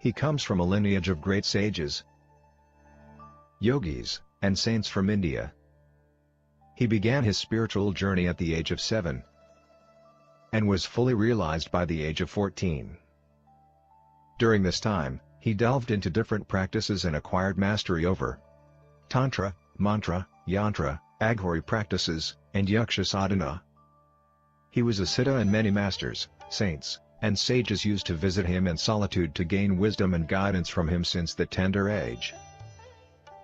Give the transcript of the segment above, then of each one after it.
He comes from a lineage of great sages, yogis, and saints from India. He began his spiritual journey at the age of 7 and was fully realized by the age of 14. During this time, he delved into different practices and acquired mastery over Tantra, Mantra, Yantra, Aghori practices, and Yaksha sadhana. He was a Siddha, and many masters, saints, and sages used to visit him in solitude to gain wisdom and guidance from him since the tender age.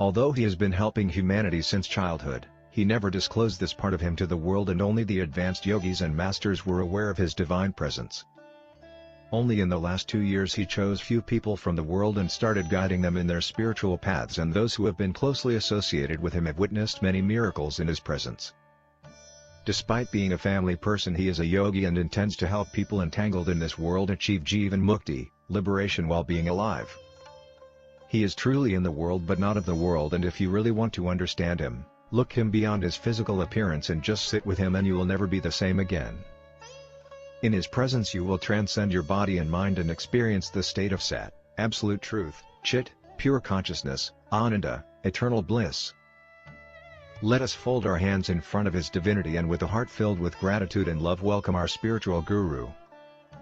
Although he has been helping humanity since childhood, he never disclosed this part of him to the world, and only the advanced yogis and masters were aware of his divine presence. Only in the last 2 years he chose few people from the world and started guiding them in their spiritual paths, and those who have been closely associated with him have witnessed many miracles in his presence. Despite being a family person, he is a yogi and intends to help people entangled in this world achieve Jivan Mukti, liberation while being alive. He is truly in the world but not of the world, and if you really want to understand him, look him beyond his physical appearance and just sit with him, and you will never be the same again. In his presence you will transcend your body and mind and experience the state of Sat, absolute truth, Chit, pure consciousness, Ananda, eternal bliss. Let us fold our hands in front of his divinity and with a heart filled with gratitude and love welcome our spiritual guru,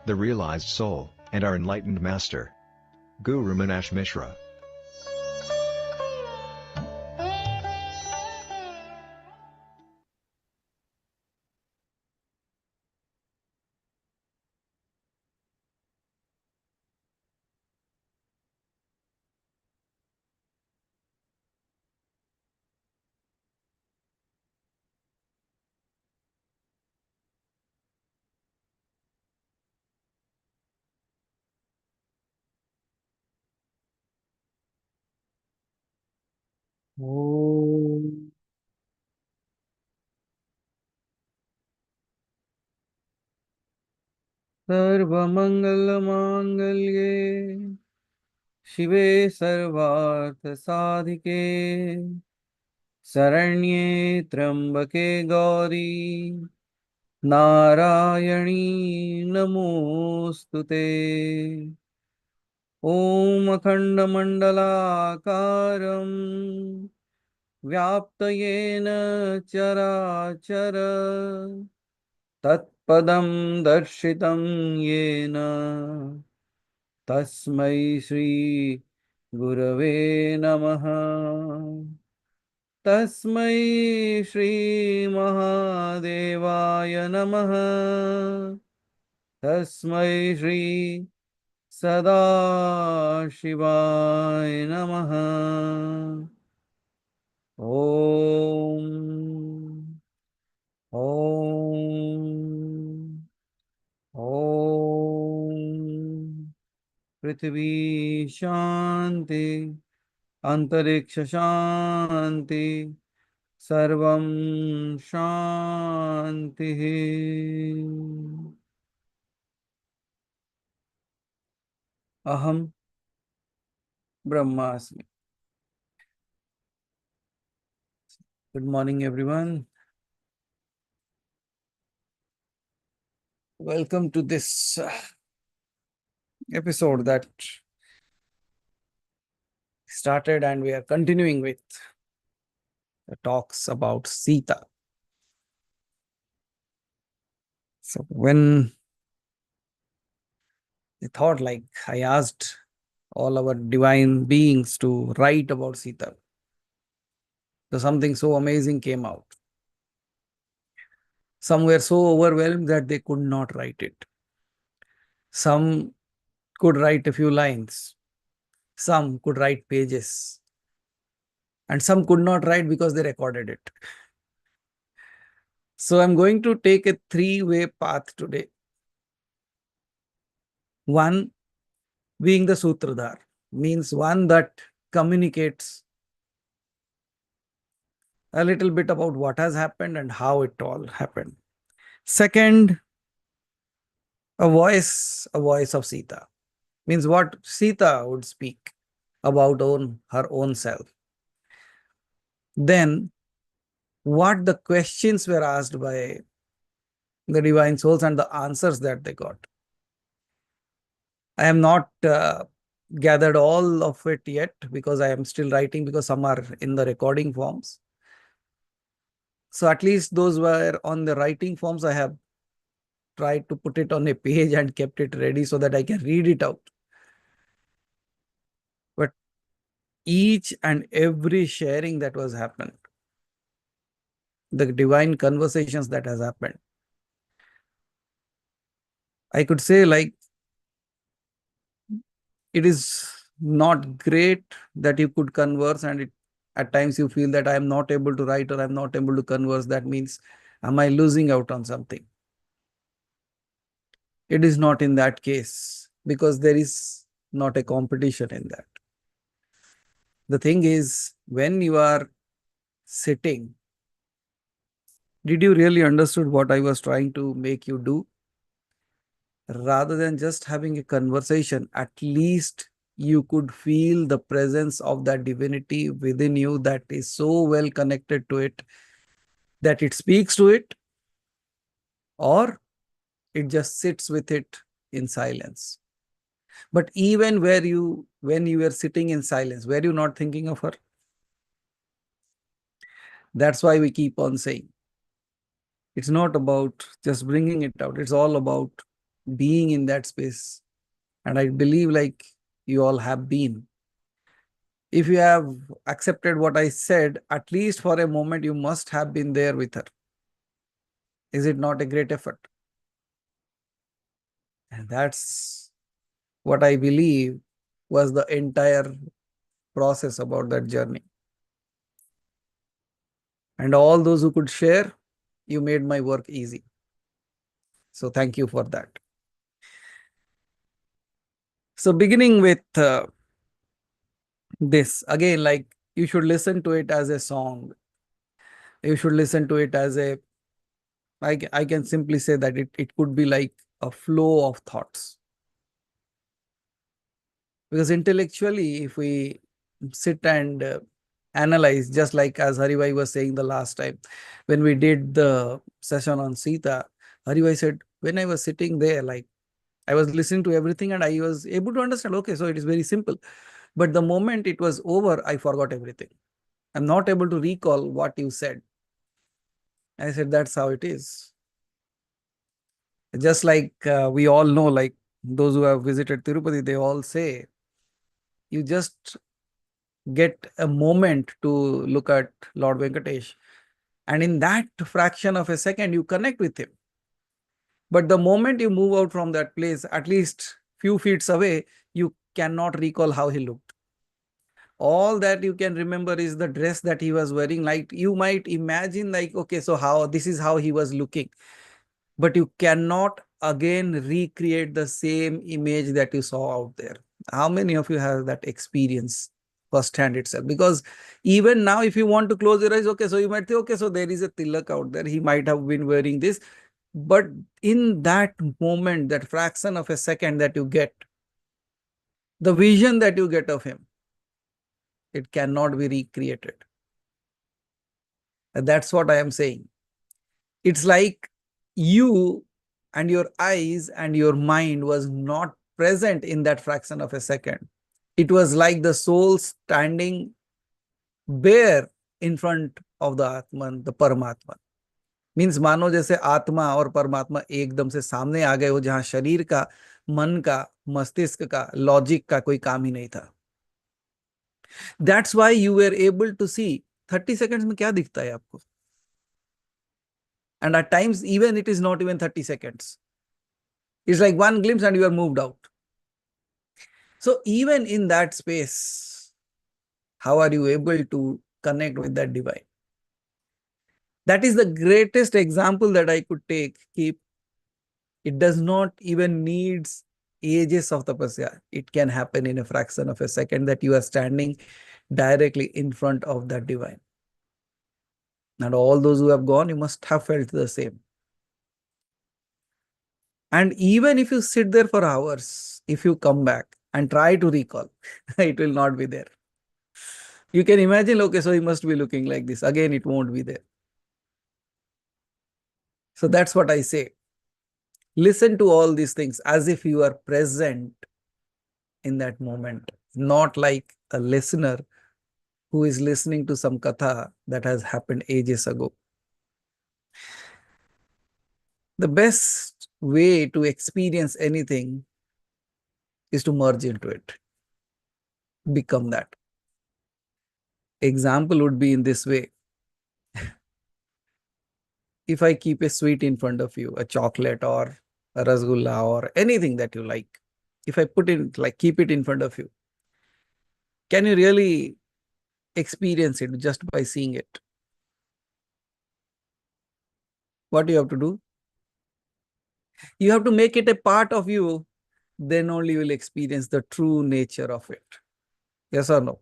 the realized soul, and our enlightened master, Guru Meenakshi Mishra. ॐ सर्वमङ्गलमाङ्गल्ये शिवे सर्वार्थसाधिके शरण्ये त्र्यम्बके गौरी नारायणी नमोऽस्तुते। ॐ अखण्डमण्डलाकारं व्याप्तयेन चराचर तत्पदं दर्शितं येन तस्मै श्री गुरवे नमः। तस्मै श्री महादेवाय नमः। तस्मै श्री सदाशिवाय नमः। ॐ पृथ्वी शांति अंतरिक्ष शांति सर्वं शांति। अहम ब्रह्मास्मि। Good morning, everyone. Welcome to this episode that started and we are continuing with the talks about Sita. So when I thought, I asked all our divine beings to write about Sita, so something so amazing came out. Some were so overwhelmed that they could not write it. Some could write a few lines. Some could write pages. And some could not write because they recorded it. So I'm going to take a three-way path today. One being the Sutradhar, means one that communicates a little bit about what has happened and how it all happened. Second, a voice of Sita, means what Sita would speak about her own self. Then, what the questions were asked by the divine souls and the answers that they got. I am not gathered all of it yet, because I am still writing, because some are in the recording forms. So at least those were on the writing forms. I have tried to put it on a page and kept it ready so that I can read it out. But each and every sharing that was happened, the divine conversations that has happened, I could say, like, it is not great that you could converse, and at times you feel that I am not able to write or I'm not able to converse. That means, am I losing out on something? It is not in that case, because there is not a competition in that. The thing is, when you are sitting, did you really understood what I was trying to make you do? Rather than just having a conversation, at least you could feel the presence of that divinity within you that is so well connected to it that it speaks to it, or it just sits with it in silence. But even when you were sitting in silence, were you not thinking of her? That's why we keep on saying, it's not about just bringing it out. It's all about being in that space. And I believe, like, you all have been. If you have accepted what I said, at least for a moment, you must have been there with her. Is it not a great effort? And that's what I believe was the entire process about that journey. And all those who could share, you made my work easy. So thank you for that. So beginning with this, again, like, you should listen to it as a song. You should listen to it as a, I can simply say that it could be like a flow of thoughts. Because intellectually, if we sit and analyze, just like as Haribhai was saying the last time, when we did the session on Sita, Haribhai said, when I was sitting there, like, I was listening to everything and I was able to understand, okay, so it is very simple. But the moment it was over, I forgot everything. I'm not able to recall what you said. I said, that's how it is. Just like we all know, like those who have visited Tirupati, they all say, you just get a moment to look at Lord Venkatesh, and in that fraction of a second, you connect with him. But the moment you move out from that place, at least few feet away, you cannot recall how he looked. All that you can remember is the dress that he was wearing. Like, you might imagine, like, okay, so how this is how he was looking, but you cannot again recreate the same image that you saw out there. How many of you have that experience firsthand itself? Because even now, if you want to close your eyes, okay, so you might say, okay, so there is a tilak out there, he might have been wearing this. But in that moment, that fraction of a second that you get, the vision that you get of him, it cannot be recreated. And that's what I am saying. It's like you and your eyes and your mind was not present in that fraction of a second. It was like the soul standing bare in front of the Atman, the Paramatman. Means मानो जैसे आत्मा और परमात्मा एकदम से सामने आ गए हो, जहां शरीर का, मन का, मस्तिष्क का, लॉजिक का कोई काम ही नहीं था. That's why you were able to see 30 seconds में क्या दिखता है आपको. And at times, even it is not even 30 seconds. It's like one glimpse and you are moved out. So even in that space, how are you able to connect with that divine? That is the greatest example that I could take. It does not even needs ages of tapasya. It can happen in a fraction of a second that you are standing directly in front of that divine. And all those who have gone, you must have felt the same. And even if you sit there for hours, if you come back and try to recall, it will not be there. You can imagine, okay, so he must be looking like this. Again, it won't be there. So that's what I say. Listen to all these things as if you are present in that moment, not like a listener who is listening to some katha that has happened ages ago. The best way to experience anything is to merge into it, become that. Example would be in this way. If I keep a sweet in front of you, a chocolate or a rasgulla or anything that you like, if I put in, like, keep it in front of you, can you really experience it just by seeing it? What do you have to do? You have to make it a part of you, then only you will experience the true nature of it. Yes or no?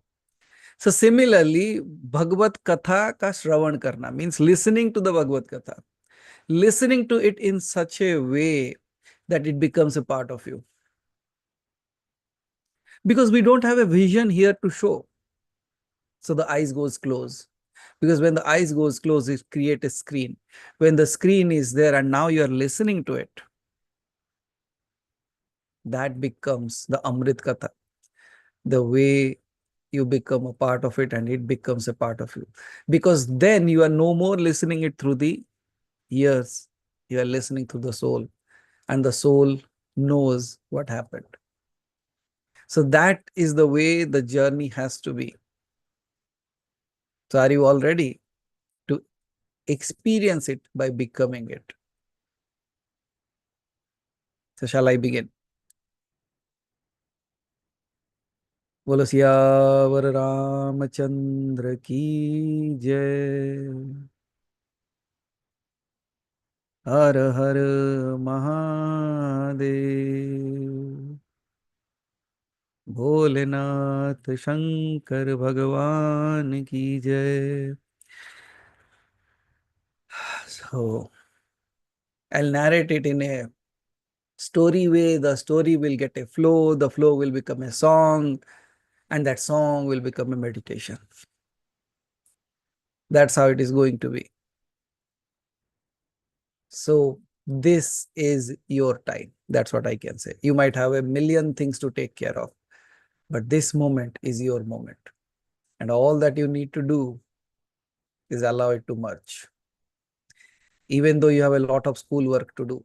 So similarly, Bhagavad Katha ka Shravan karna means listening to the Bhagavad Katha, listening to it in such a way that it becomes a part of you. Because we don't have a vision here to show. So the eyes goes closed. Because when the eyes goes closed, it creates a screen. When the screen is there and now you are listening to it, that becomes the Amrit Katha. The way you become a part of it and it becomes a part of you. Because then you are no more listening it through the ears. You are listening through the soul. And the soul knows what happened. So that is the way the journey has to be. So are you all ready to experience it by becoming it? So shall I begin? बोलो सियावर रामचंद्र की जय। हर हर महादेव। भोलेनाथ शंकर भगवान की जय। So I'll narrate it in a story way. The story will get a flow. The flow will become a song. And that song will become a meditation. That's how it is going to be. So this is your time. That's what I can say. You might have a million things to take care of, but this moment is your moment. And all that you need to do is allow it to merge. Even though you have a lot of schoolwork to do,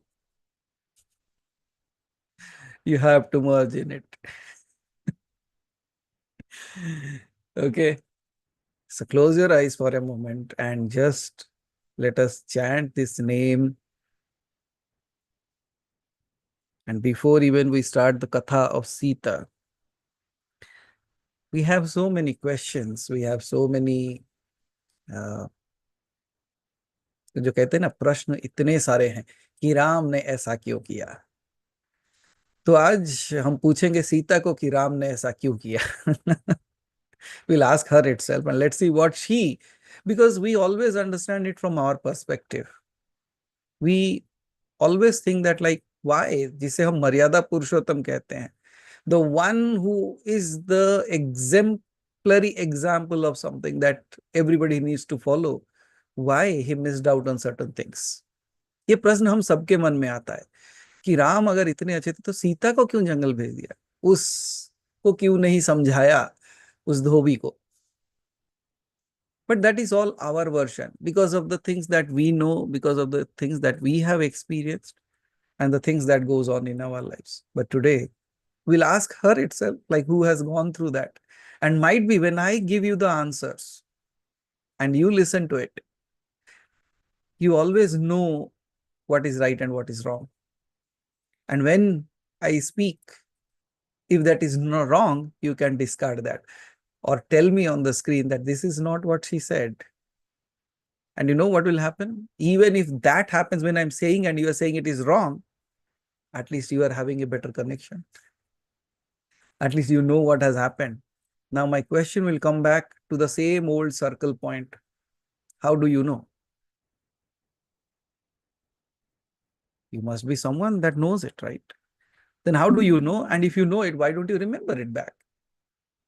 you have to merge in it. Okay. So close your eyes for a moment and just let us chant this name. And before even we start the Katha of Sita, we have so many questions. We have so many, जो कहते हैं ना, प्रश्न इतने सारे हैं कि राम ने ऐसा क्यों किया। तो आज हम पूछेंगे सीता को कि राम ने ऐसा क्यों किया। We'll ask her itself and let's see what she, because we always understand it from our perspective. We always think that, like, why, जिसे हम मर्यादा पुरुषोत्तम कहते हैं, the one who is the exemplary example of something that everybody needs to follow, why he missed out on certain things. ये प्रश्न हम सबके मन में आता है कि राम अगर इतने अच्छे थे तो सीता को क्यों जंगल भेज दिया, उसको क्यों नहीं समझाया, उस धोबी को. But that is all our version because of the things that we know, because of the things that we have experienced and the things that goes on in our lives. But today we'll ask her itself, like, who has gone through that. And might be when I give you the answers and you listen to it, you always know what is right and what is wrong. And when I speak, if that is not wrong, you can discard that or tell me on the screen that this is not what she said. And you know what will happen? Even if that happens when I'm saying and you are saying it is wrong, at least you are having a better connection. At least you know what has happened. Now my question will come back to the same old circle point. How do you know? You must be someone that knows it, right? Then how do you know? And if you know it, why don't you remember it back?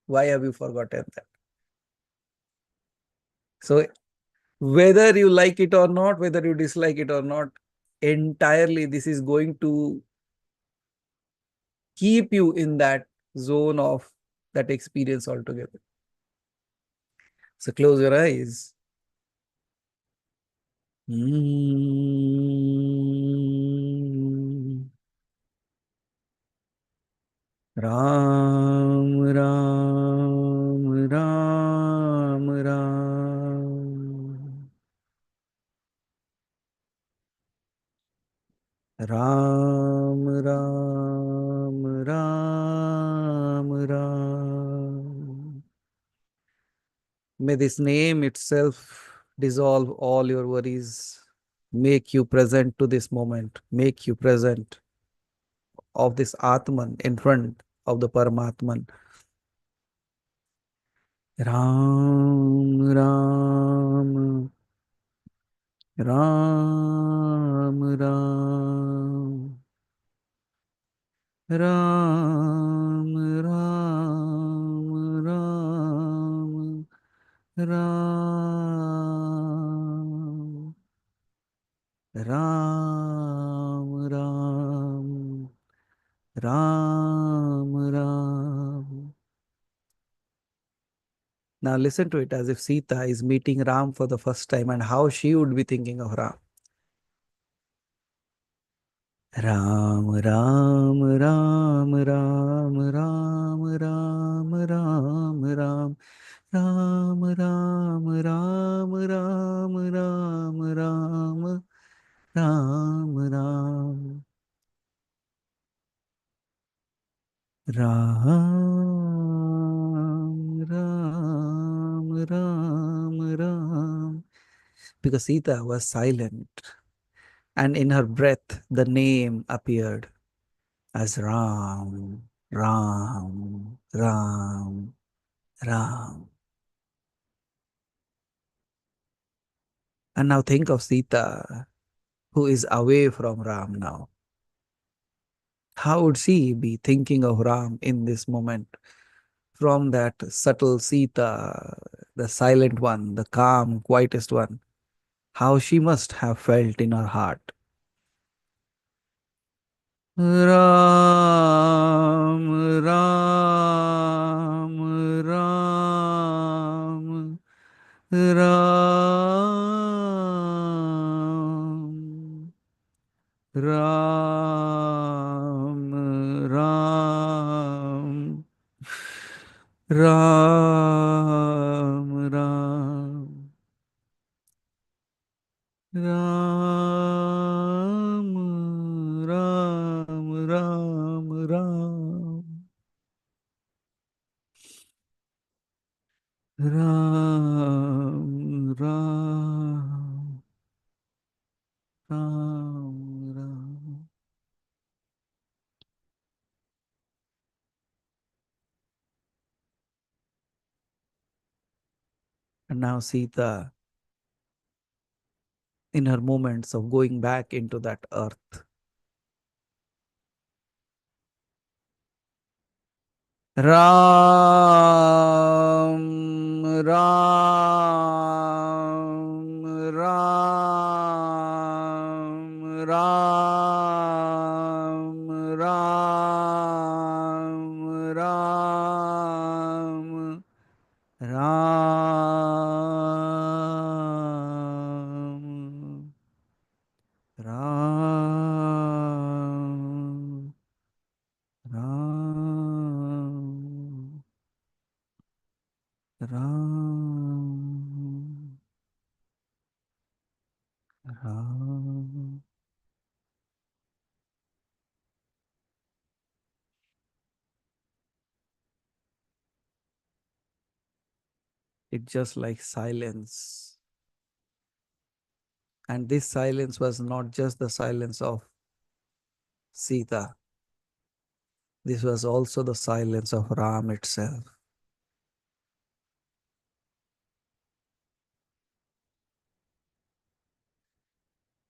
Why have you forgotten that? So whether you like it or not, whether you dislike it or not, entirely this is going to keep you in that zone of that experience altogether. So close your eyes. Mm. Ram, Ram, Ram, Ram. Ram, Ram, Ram, Ram. May this name itself dissolve all your worries, make you present to this moment, make you present of this Atman in front of the Paramatman. Ram, Ram, Ram, Ram, Ram, Ram, Ram, Ram, Ram, Ram, Ram, Ram. Now listen to it as if Sita is meeting Ram for the first time and how she would be thinking of Ram. Ram, Ram, Ram, Ram, Ram, Ram, Ram, Ram, Ram, Ram, Ram, Ram, Ram, Ram, Ram, Ram, Ram, Ram, Ram, Ram. Because Sita was silent, and in her breath the name appeared as Ram, Ram, Ram, Ram. And now think of Sita, who is away from Ram now. How would she be thinking of Ram in this moment? From that subtle Sita, the silent one, the calm, quietest one, how she must have felt in her heart. Ram, Ram, Ram, Ram, Ram, Ram, Ram, Ram, Ram, Ram, Ram, Ram, Ram, Ram, Ram, Ram. And now Sita, in her moments of going back into that earth, Ram, Ram, Ram, Ram, Ram, Ram, Ram, Ram, Ram, Ram, Ram. It's just like silence. And this silence was not just the silence of Sita. This was also the silence of Ram itself.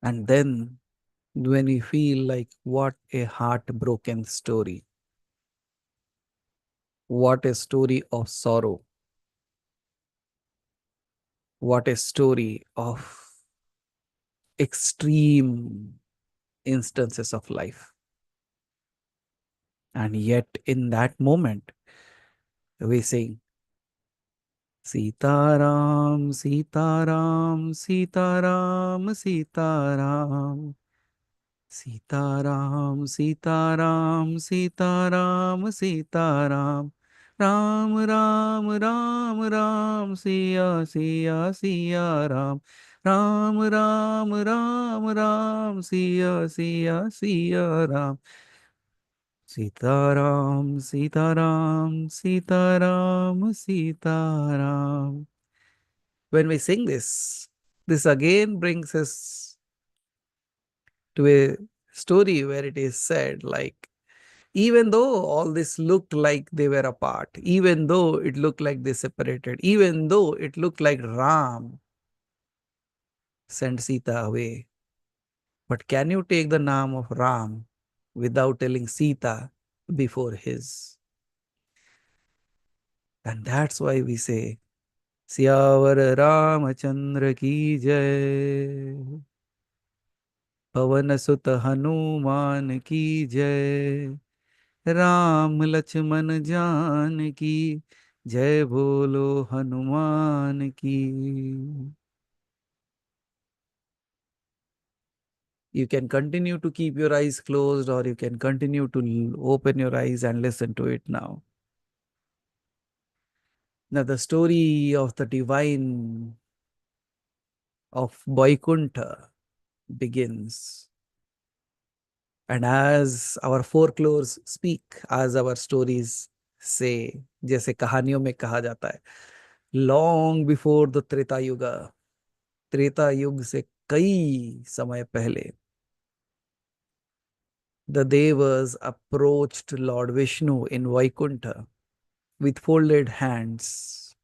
And then when we feel like what a heartbroken story, what a story of sorrow, what a story of extreme instances of life. And yet in that moment, we sing, Sitaram, Sitaram, Sitaram, Sitaram. Sitaram, Sitaram, Sitaram, Sitaram. Ram, Ram, Ram, Ram, Siya, Siya, Siya, Ram. Ram, Ram, Ram, Ram, Siya, Siya, Siya, Ram. Sitaram, Sitaram, Sitaram, Sitaram. When we sing this again brings us to a story where it is said, like, even though all this looked like they were apart, even though it looked like they separated, even though it looked like Ram sent Sita away, but can you take the name of Ram without telling Sita before his? And that's why we say, Syavar Ramachandra ki jai, Pavan Sut Hanuman ki jai, Ram Lakshman जान की जय बोलो हनुमान की. You can continue to keep your eyes closed, or you can continue to open your eyes and listen to it now. Now the story of the divine of Vaikuntha begins. And as our folklores speak, as our stories say, जैसे कहानियों में कहा जाता है, long before the Treta Yuga, Treta युग से कई समय पहले, the devas approached Lord Vishnu in Vaikuntha with folded hands.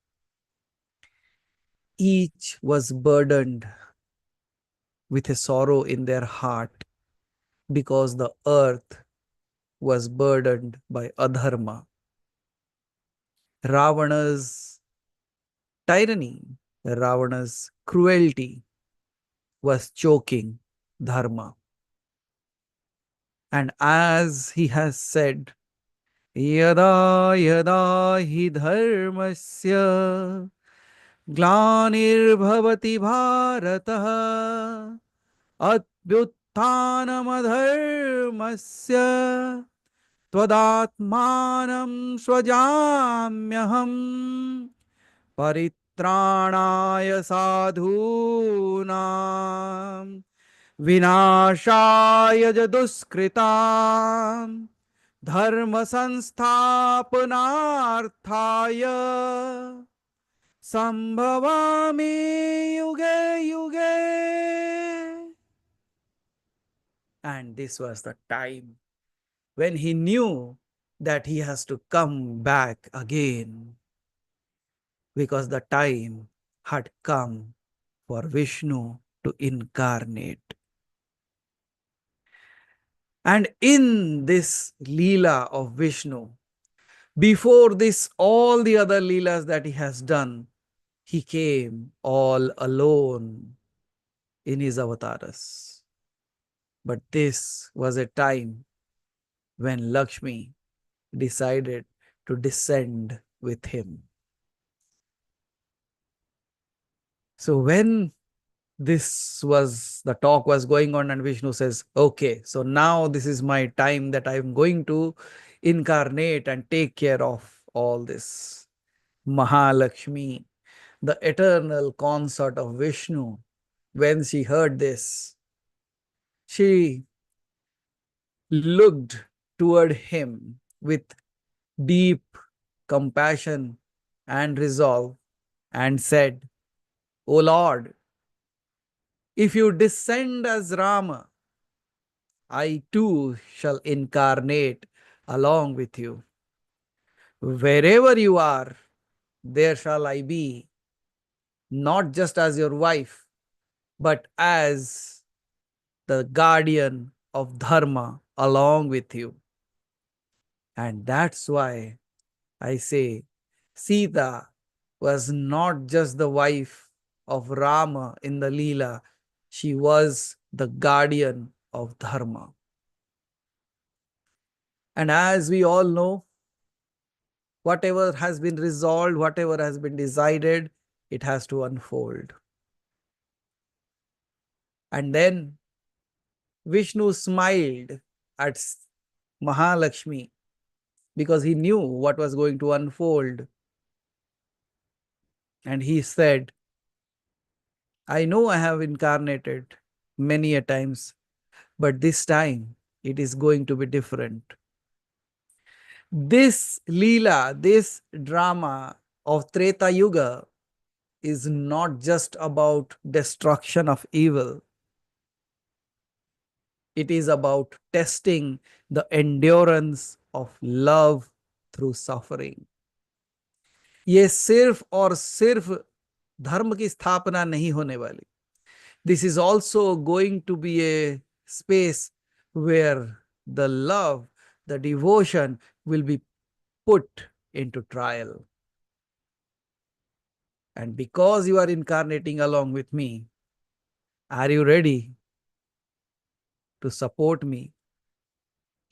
Each was burdened with a sorrow in their heart because the earth was burdened by adharma. Ravana's tyranny, Ravana's cruelty was choking dharma. And as he has said, यदा यदा हि धर्मस्य ग्लानिर्भवति भारतः अभ्युत्थानमधर्मस्य त्वदात्मानं स्वजाम्यहम् परित्राणाय साधूनां विनाशाय च दुष्कृतां धर्म संस्थापनार्थाय संभवामि युगे युगे. And this was the time when he knew that he has to come back again, because the time had come for Vishnu to incarnate. And in this Leela of Vishnu, before this, all the other Leelas that he has done, he came all alone in his avatars. But this was a time when Lakshmi decided to descend with him. So when the talk was going on, and Vishnu says, okay, so now this is my time that I'm going to incarnate and take care of all this. Mahalakshmi, the eternal consort of Vishnu, when she heard this, she looked toward him with deep compassion and resolve and said, O Lord, if you descend as Rama, I too shall incarnate along with you. Wherever you are, there shall I be, not just as your wife, but as the guardian of Dharma along with you. And that's why I say Sita was not just the wife of Rama in the Leela, she was the guardian of Dharma. And as we all know, whatever has been resolved, whatever has been decided, it has to unfold. And then Vishnu smiled at Mahalakshmi because he knew what was going to unfold. And he said, I know I have incarnated many a times, but this time it is going to be different. This Leela, this drama of Treta Yuga is not just about destruction of evil. It is about testing the endurance of love through suffering. ये सिर्फ और सिर्फ धर्म की स्थापना नहीं होने वाली. This is also going to be a space where the love, the devotion will be put into trial. And because you are incarnating along with me, are you ready to support me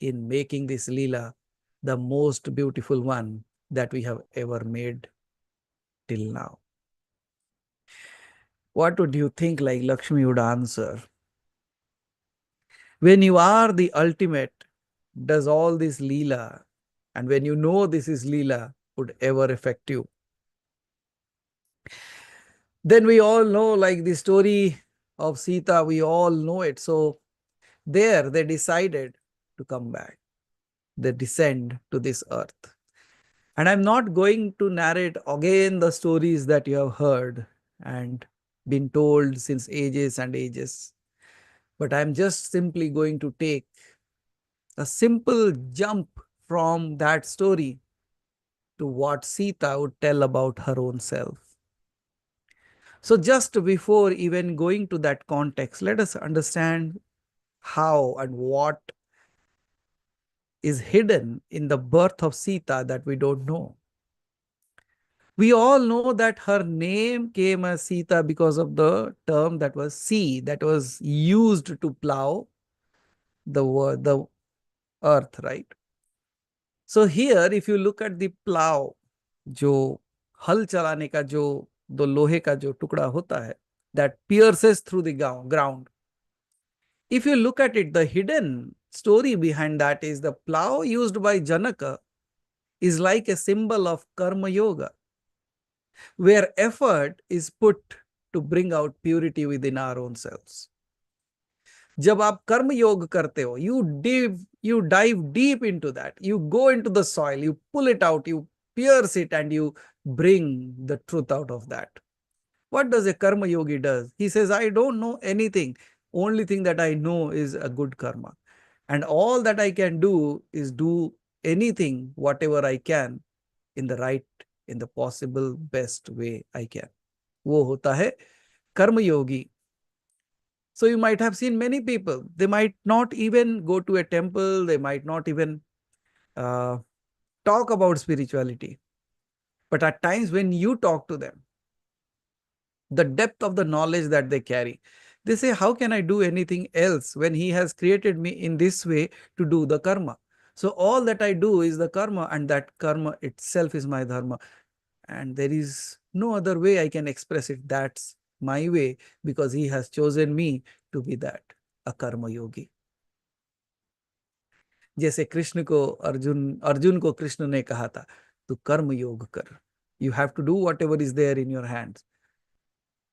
in making this Leela the most beautiful one that we have ever made till now? What would you think like Lakshmi would answer? When you are the ultimate, does all this Leela, and when you know this is Leela, would ever affect you? Then we all know, like the story of Sita, we all know it. So there they decided to come back. They descend to this earth. And I'm not going to narrate again the stories that you have heard and been told since ages and ages. But I'm just simply going to take a simple jump from that story to what Sita would tell about her own self. So just before even going to that context, let us understand how and what is hidden in the birth of Sita that we don't know. We all know that her name came as Sita because of the term that was sea, that was used to plow the earth, right? So here, if you look at the plow, जो हल चलाने का जो दो लोहे का जो टुकड़ा होता है, that pierces through the ground. If you look at it, the hidden story behind that is the plow used by Janaka is like a symbol of karma yoga, where effort is put to bring out purity within our own selves. जब आप कर्म योग करते हो, you dive deep into that, you go into the soil, you pull it out, you pierce it, and you bring the truth out of that. What does a karma yogi does? He says, I don't know anything. Only thing that I know is a good karma. And all that I can do is do anything, whatever I can, in the possible best way I can. वो होता है कर्म योगी. So you might have seen many people, they might not even go to a temple, they might not even talk about spirituality. But at times when you talk to them, the depth of the knowledge that they carry, they say, how can I do anything else when he has created me in this way to do the karma? So all that I do is the karma, and that karma itself is my dharma. And there is no other way I can express it. That's my way, because he has chosen me to be that, a karma yogi. जैसे कृष्ण को अर्जुन को कृष्ण ने कहा था, तू कर्म योग कर. You have to do whatever is there in your hands.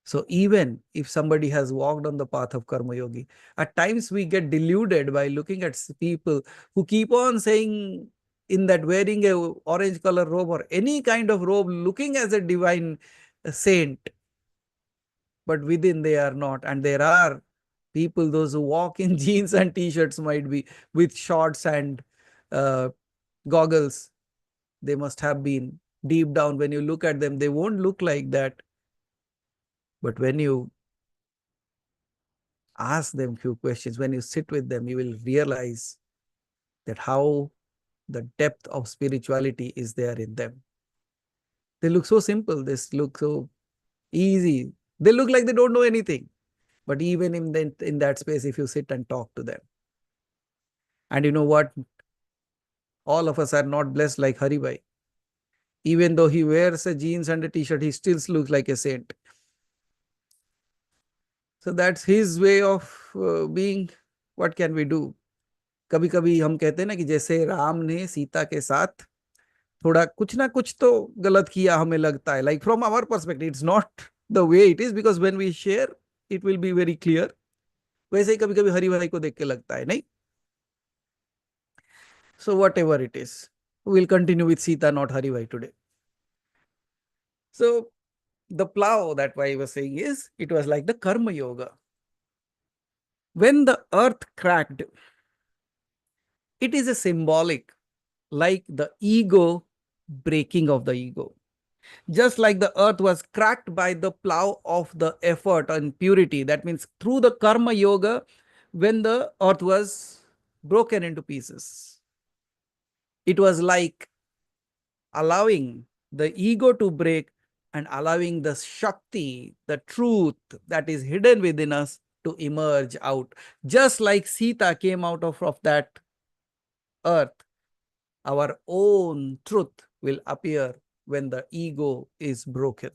So even if somebody has walked on the path of karma yogi, at times we get deluded by looking at people who keep on saying in that wearing a orange color robe or any kind of robe, looking as a divine saint, but within they are not. And there are people, those who walk in jeans and t-shirts, might be with shorts and goggles. They must have been deep down. When you look at them, they won't look like that. But when you ask them few questions, when you sit with them, you will realize that how the depth of spirituality is there in them. They look so simple, they look so easy, they look like they don't know anything. But even in that space, if you sit and talk to them, and you know what, All of us are not blessed like Hari Bhai. Even though he wears a jeans and a t-shirt, he still looks like a saint. So that's his way of being. What can we do? कभी कभी हम कहते हैं ना कि जैसे राम ने सीता के साथ थोड़ा कुछ ना कुछ तो गलत किया, हमें लगता है, like from our perspective it's not the way it is, because when we share it will be very clear. वैसे ही कभी कभी हरि भाई को देख के लगता है, नहीं? So whatever it is, we'll continue with Sita, not Hari Bhai today. So the plow that I was saying is, it was like the karma yoga. When the earth cracked, it is a symbolic, like the ego breaking of the ego. Just like the earth was cracked by the plow of the effort and purity, that means through the karma yoga, when the earth was broken into pieces, it was like allowing the ego to break and allowing the Shakti, the truth that is hidden within us, to emerge out. Just like Sita came out of that earth, our own truth will appear when the ego is broken.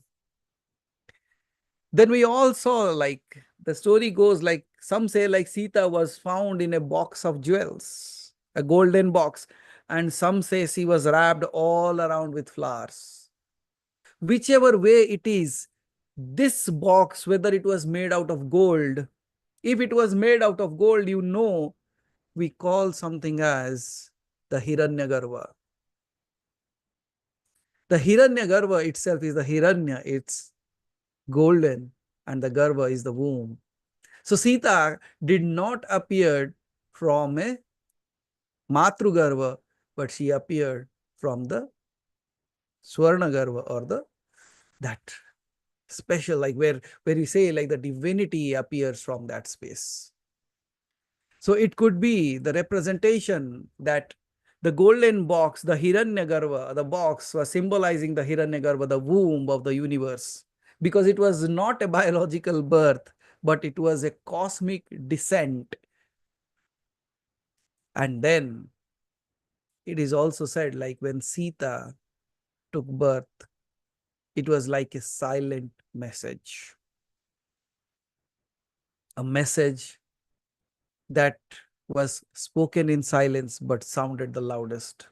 Then we all saw, like the story goes, like some say like Sita was found in a box of jewels, a golden box, and some say she was wrapped all around with flowers. Whichever way it is, this box, whether it was made out of gold, if it was made out of gold, you know, we call something as the Hiranyagarbha. The Hiranyagarbha itself is the Hiranya, it's golden, and the Garbha is the womb. So Sita did not appear from a Matrugarbha, but she appeared from the Swarnagarbha, or the that special, like where you say like the divinity appears from that space. So it could be the representation that the golden box, the Hiranyagarbha, the box was symbolizing the Hiranyagarbha, the womb of the universe, because it was not a biological birth, but it was a cosmic descent. And then it is also said, like when Sita took birth, it was like a silent message. A message that was spoken in silence but sounded the loudest.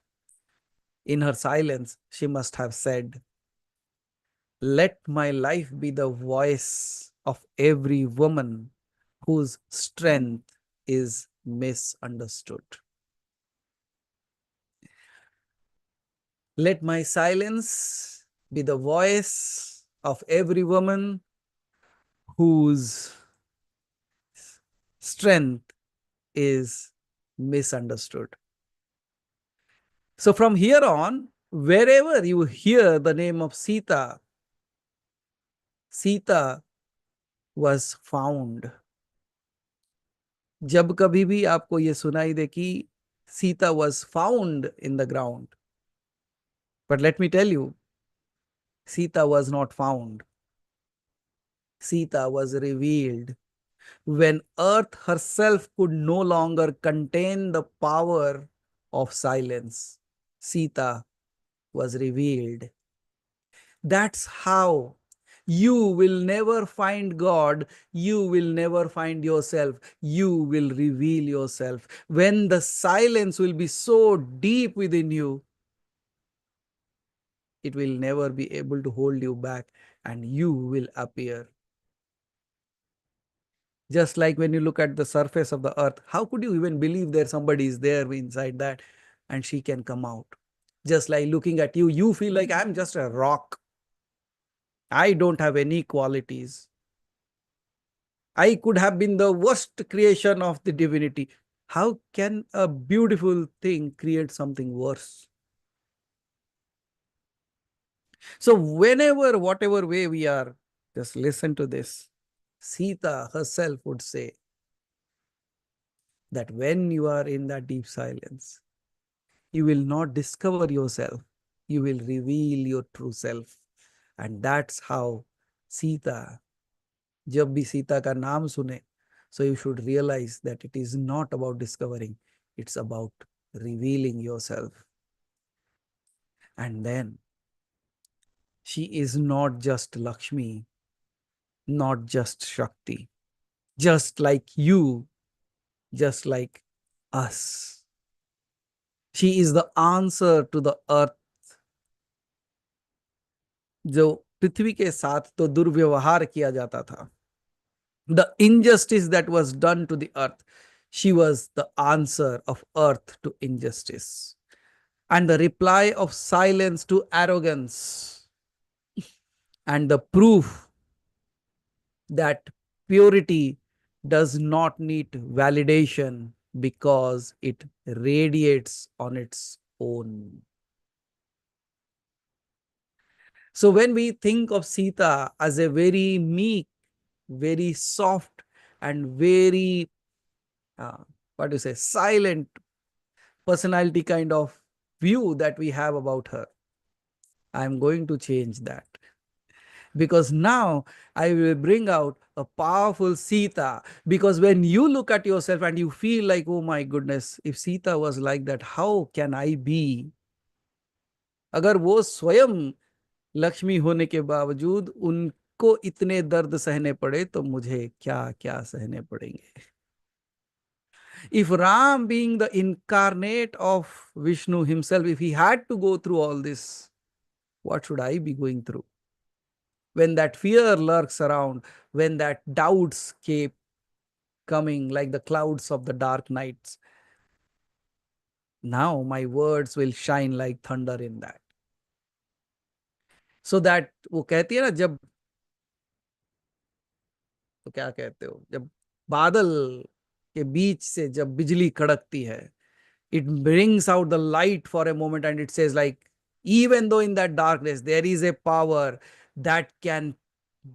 In her silence, she must have said, "Let my life be the voice of every woman whose strength is misunderstood. Let my silence be the voice of every woman whose strength is misunderstood." So from here on, wherever you hear the name of Sita, Sita was found. जब कभी भी आपको ये सुनाई दे कि Sita was found in the ground. But let me tell you, Sita was not found. Sita was revealed. When earth herself could no longer contain the power of silence, Sita was revealed. That's how you will never find God. You will never find yourself. You will reveal yourself. When the silence will be so deep within you, it will never be able to hold you back, and you will appear. Just like when you look at the surface of the earth, how could you even believe there somebody is there inside that and she can come out? Just like looking at you, you feel like I'm just a rock. I don't have any qualities. I could have been the worst creation of the divinity. How can a beautiful thing create something worse? So whenever, whatever way we are, just listen to this. Sita herself would say that when you are in that deep silence, you will not discover yourself. You will reveal your true self. And that's how Sita, जब भी सीता का नाम सुने, so you should realize that it is not about discovering, it's about revealing yourself. And then she is not just Lakshmi, not just Shakti, just like you, just like us. She is the answer to the earth. जो पृथ्वी के साथ तो दुर्व्यवहार किया जाता था, the injustice that was done to the earth, she was the answer of earth to injustice, and the reply of silence to arrogance, and the proof that purity does not need validation because it radiates on its own. So when we think of Sita as a very meek, very soft, and very, what do you say, silent personality kind of view that we have about her, I'm going to change that. Because now I will bring out a powerful Sita. Because when you look at yourself and you feel like, oh my goodness, if Sita was like that, how can I be? अगर वो स्वयं लक्ष्मी होने के बावजूद उनको इतने दर्द सहने पड़े तो मुझे क्या क्या सहने पड़ेंगे. If Ram, being the incarnate of Vishnu himself, if he had to go through all this, what should I be going through? When that fear lurks around, when that doubts keep coming like the clouds of the dark nights, now my words will shine like thunder in that. So that वो कहती है ना, जब तो क्या कहते हो, जब बादल के बीच से जब बिजली कड़कती है, it brings out the light for a moment and it says like, even though in that darkness there is a power that can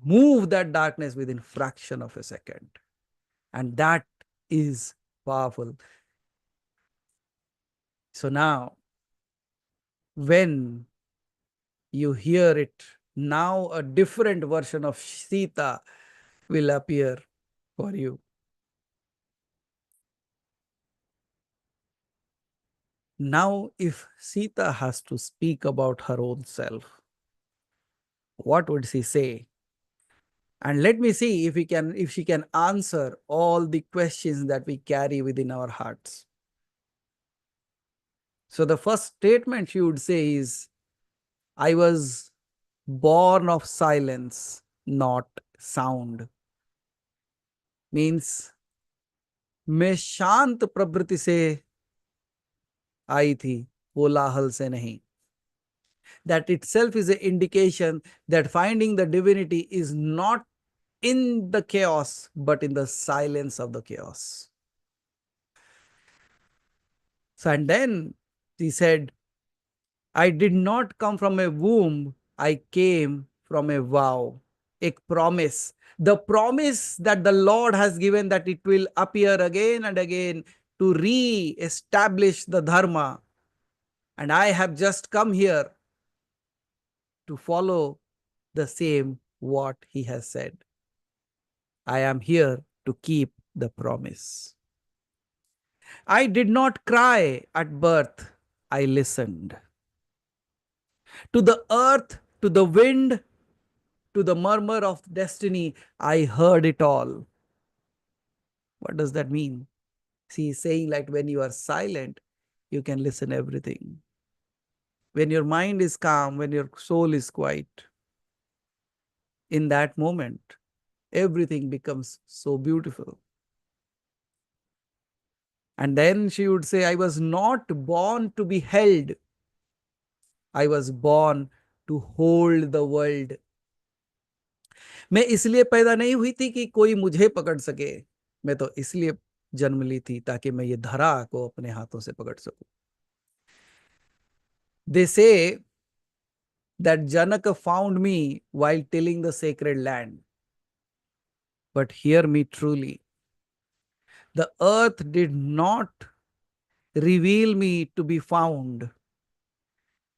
move that darkness within fraction of a second, and that is powerful. So now when you hear it, now a different version of Sita will appear for you. Now if Sita has to speak about her own self, what would she say? And let me see if she can answer all the questions that we carry within our hearts. So the first statement she would say is, I was born of silence, not sound. Means मैं शांत प्रवृत्ति से आई थी, कोलाहल से नहीं. That itself is an indication that finding the divinity is not in the chaos, but in the silence of the chaos. So, and then he said, I did not come from a womb, I came from a vow, a promise. The promise that the Lord has given that it will appear again and again to re-establish the dharma. And I have just come here to follow the same what he has said. I am here to keep the promise. I did not cry at birth, I listened. To the earth, to the wind, to the murmur of destiny, I heard it all. What does that mean? See, saying like when you are silent, you can listen everything. When your mind is calm, when your soul is quiet, in that moment, everything becomes so beautiful. And then she would say, I was not born to be held. I was born to hold the world. मैं इसलिए पैदा नहीं हुई थी कि कोई मुझे पकड़ सके. मैं तो इसलिए जन्म ली थी ताकि मैं ये धरा को अपने हाथों से पकड़ सकूं. They say that Janaka found me while tilling the sacred land. But hear me truly. The earth did not reveal me to be found.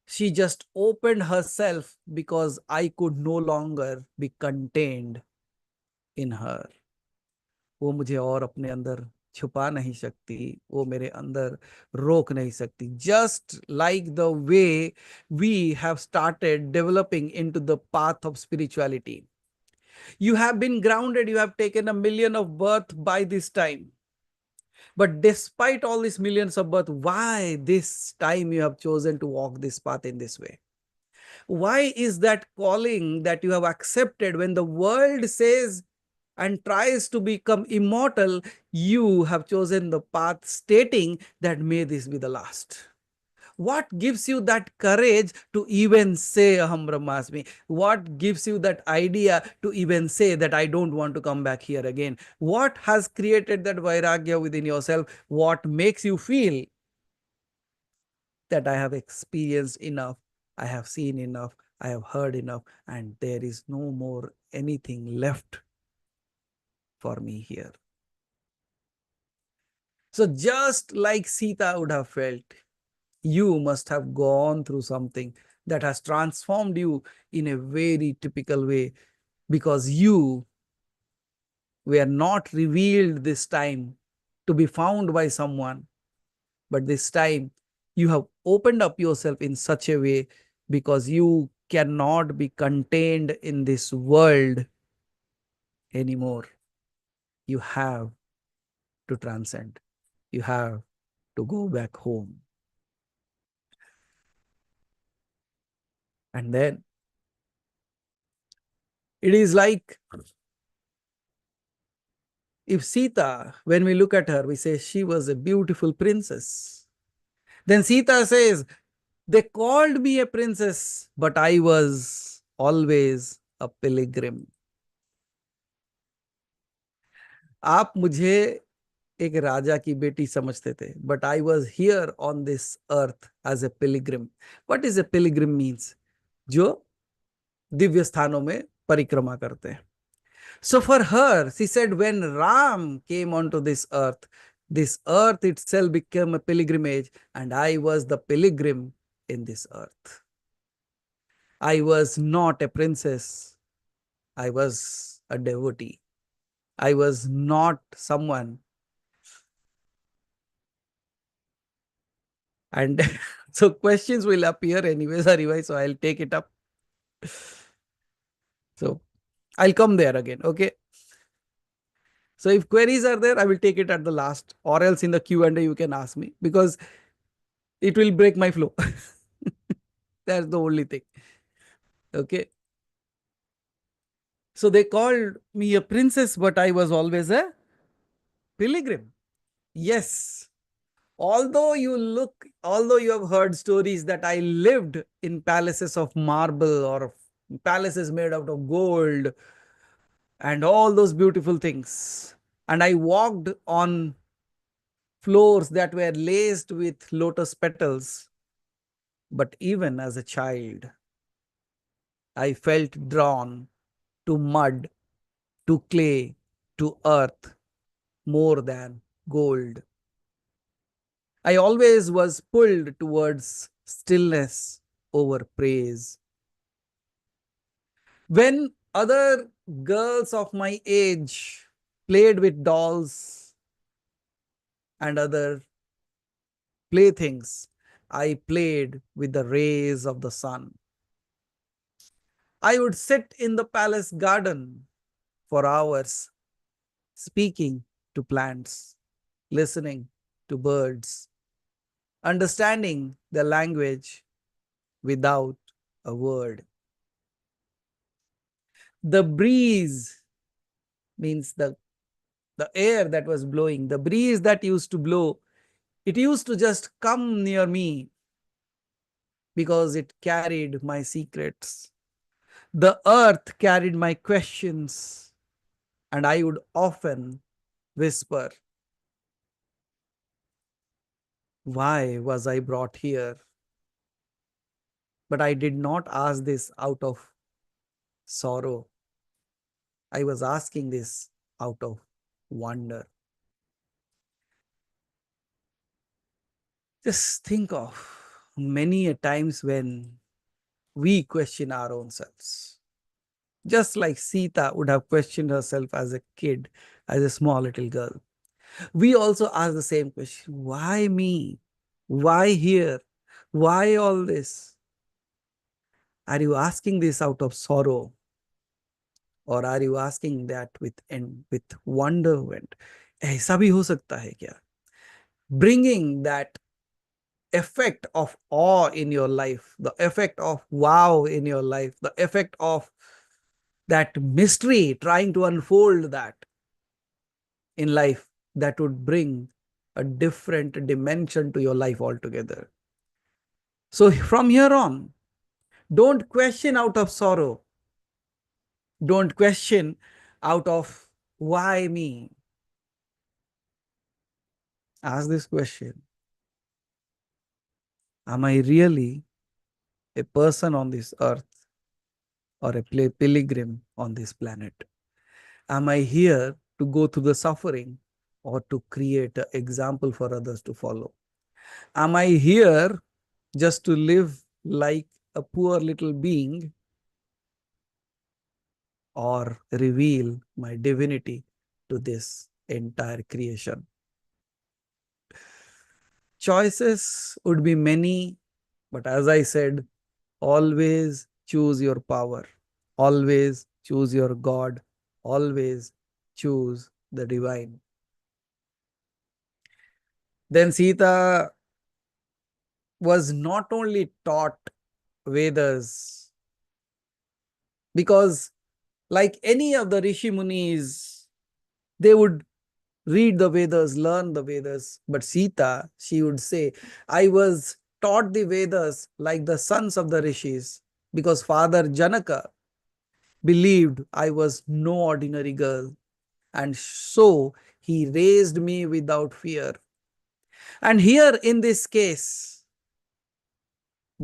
She just opened herself because I could no longer be contained in her. वो मुझे और अपने अंदर छुपा नहीं सकती, वो मेरे अंदर रोक नहीं सकती. Just like the way we have started developing into the path of spirituality. You have been grounded, you have taken a million of birth by this time. But despite all these millions of birth, why this time you have chosen to walk this path in this way? Why is that calling that you have accepted when the world says and tries to become immortal, you have chosen the path stating that may this be the last? What gives you that courage to even say Aham Brahmasmi? What gives you that idea to even say that I don't want to come back here again? What has created that vairagya within yourself? What makes you feel that I have experienced enough, I have seen enough, I have heard enough, and there is no more anything left for me here? So just like Sita would have felt, you must have gone through something that has transformed you in a very typical way, because you were not revealed this time to be found by someone, but this time you have opened up yourself in such a way because you cannot be contained in this world anymore. You have to transcend. You have to go back home. And then it is like if Sita, when we look at her, we say she was a beautiful princess. Then Sita says, they called me a princess, but I was always a pilgrim. आप मुझे एक राजा की बेटी समझते थे, but I was here on this earth as a pilgrim. What is a pilgrim means? जो दिव्य स्थानों में परिक्रमा करते हैं. So for her, she said, when Ram came onto this earth itself became a pilgrimage, and I was the pilgrim in this earth. I was not a princess. I was a devotee. I was not someone. And so questions will appear anyways, Harivai, so I'll take it up. So I'll come there again, okay? So if queries are there, I will take it at the last, or else in the Q&A you can ask me, because it will break my flow. That's the only thing. Okay. So they called me a princess, but I was always a pilgrim. Yes. Although you have heard stories that I lived in palaces of marble or palaces made out of gold and all those beautiful things, and I walked on floors that were laced with lotus petals, but even as a child, I felt drawn to mud, to clay, to earth more than gold. I always was pulled towards stillness over praise. When other girls of my age played with dolls and other playthings, I played with the rays of the sun. I would sit in the palace garden for hours, speaking to plants, listening to birds, understanding the language without a word. The breeze means the air that was blowing, the breeze that used to blow, it used to just come near me because it carried my secrets. The earth carried my questions, and I would often whisper, why was I brought here? But I did not ask this out of sorrow. I was asking this out of wonder. Just think of many a times when we question our own selves. Just like Sita would have questioned herself as a kid, as a small little girl. We also ask the same question: why me? Why here? Why all this? Are you asking this out of sorrow? Or are you asking that with wonderment? ऐसा भी हो सकता है क्या? Bringing that effect of awe in your life, the effect of wow in your life, the effect of that mystery, trying to unfold that in life, that would bring a different dimension to your life altogether. So from here on, don't question out of sorrow. Don't question out of why me. Ask this question: am I really a person on this earth or a pilgrim on this planet? Am I here to go through the suffering or to create an example for others to follow? Am I here just to live like a poor little being or reveal my divinity to this entire creation? Choices would be many, but as I said, always choose your power, always choose your God, always choose the divine. Then Sita was not only taught Vedas, because like any of the Rishi Munis, they would read the Vedas, learn the Vedas. But Sita, she would say, I was taught the Vedas like the sons of the Rishis, because Father Janaka believed I was no ordinary girl. And so he raised me without fear. And here in this case,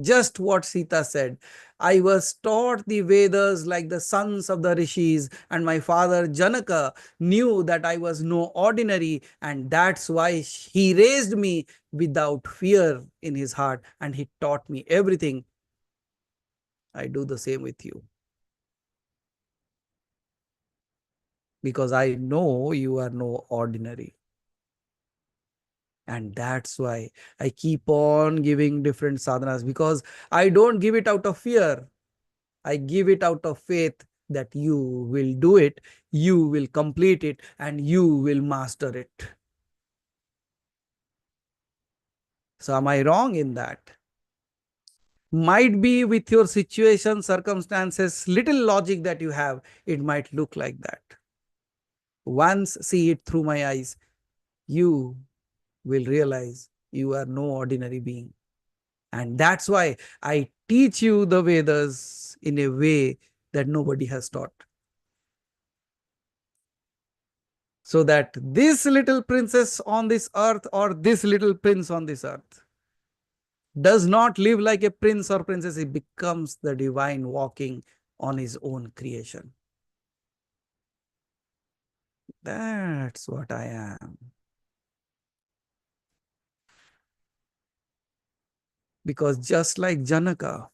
just what Sita said. I was taught the Vedas like the sons of the rishis, and my father Janaka knew that I was no ordinary, and that's why he raised me without fear in his heart, and he taught me everything. I do the same with you, because I know you are no ordinary. And that's why I keep on giving different sadhanas, because I don't give it out of fear. I give it out of faith that you will do it, you will complete it, and you will master it. So, am I wrong in that? Might be with your situation, circumstances, little logic that you have, it might look like that. Once see it through my eyes, you will realize you are no ordinary being. And that's why I teach you the Vedas in a way that nobody has taught. So that this little princess on this earth or this little prince on this earth does not live like a prince or princess, he becomes the divine walking on his own creation. That's what I am. Because just like Janaka,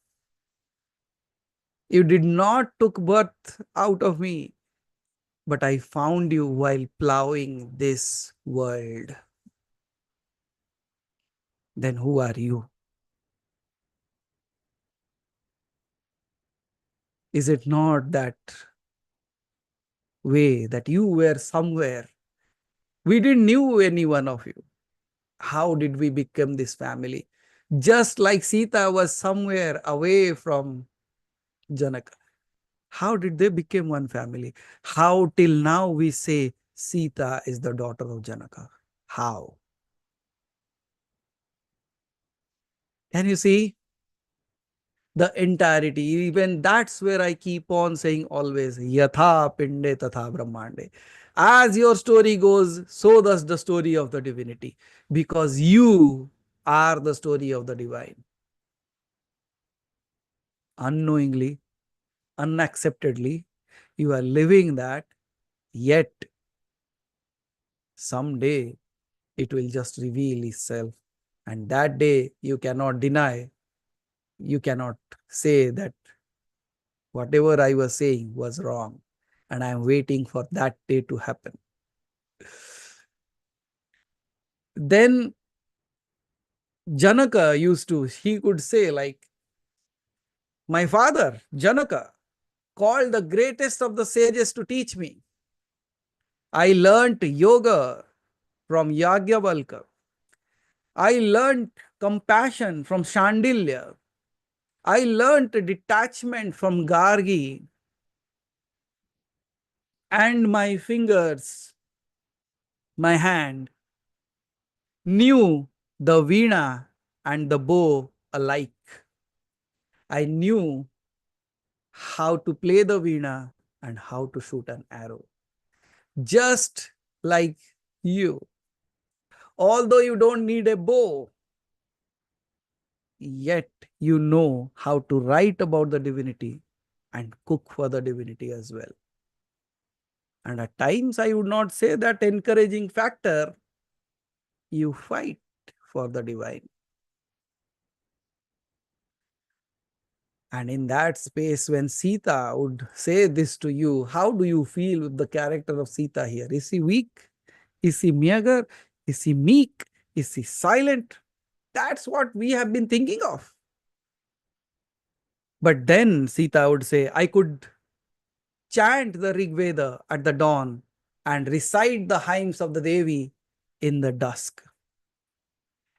you did not took birth out of me, but I found you while plowing this world. Then who are you? Is it not that way that you were somewhere? We didn't knew any one of you. How did we become this family? Just like Sita was somewhere away from Janaka. How did they become one family? How till now we say Sita is the daughter of Janaka? How? Can you see the entirety? Even that's where I keep on saying always, Yatha Pinde Tatha Brahmande. As your story goes, so does the story of the divinity. Because you are the story of the divine. Unknowingly, unacceptedly, you are living that, yet someday it will just reveal itself. And that day you cannot deny, you cannot say that whatever I was saying was wrong. And I am waiting for that day to happen. Then Janaka he could say like, my father, Janaka, called the greatest of the sages to teach me. I learnt yoga from Yagyavalkya. I learnt compassion from Shandilya. I learnt detachment from Gargi. And my fingers, my hand, knew the veena and the bow alike. I knew how to play the veena and how to shoot an arrow. Just like you. Although you don't need a bow, yet you know how to write about the divinity and cook for the divinity as well. And at times, I would not say that encouraging factor, you fight for the divine. And in that space, when Sita would say this to you, how do you feel with the character of Sita here? Is he weak? Is he meager? Is he meek? Is he silent? That's what we have been thinking of. But then Sita would say, I could chant the Rig Veda at the dawn and recite the hymns of the Devi in the dusk.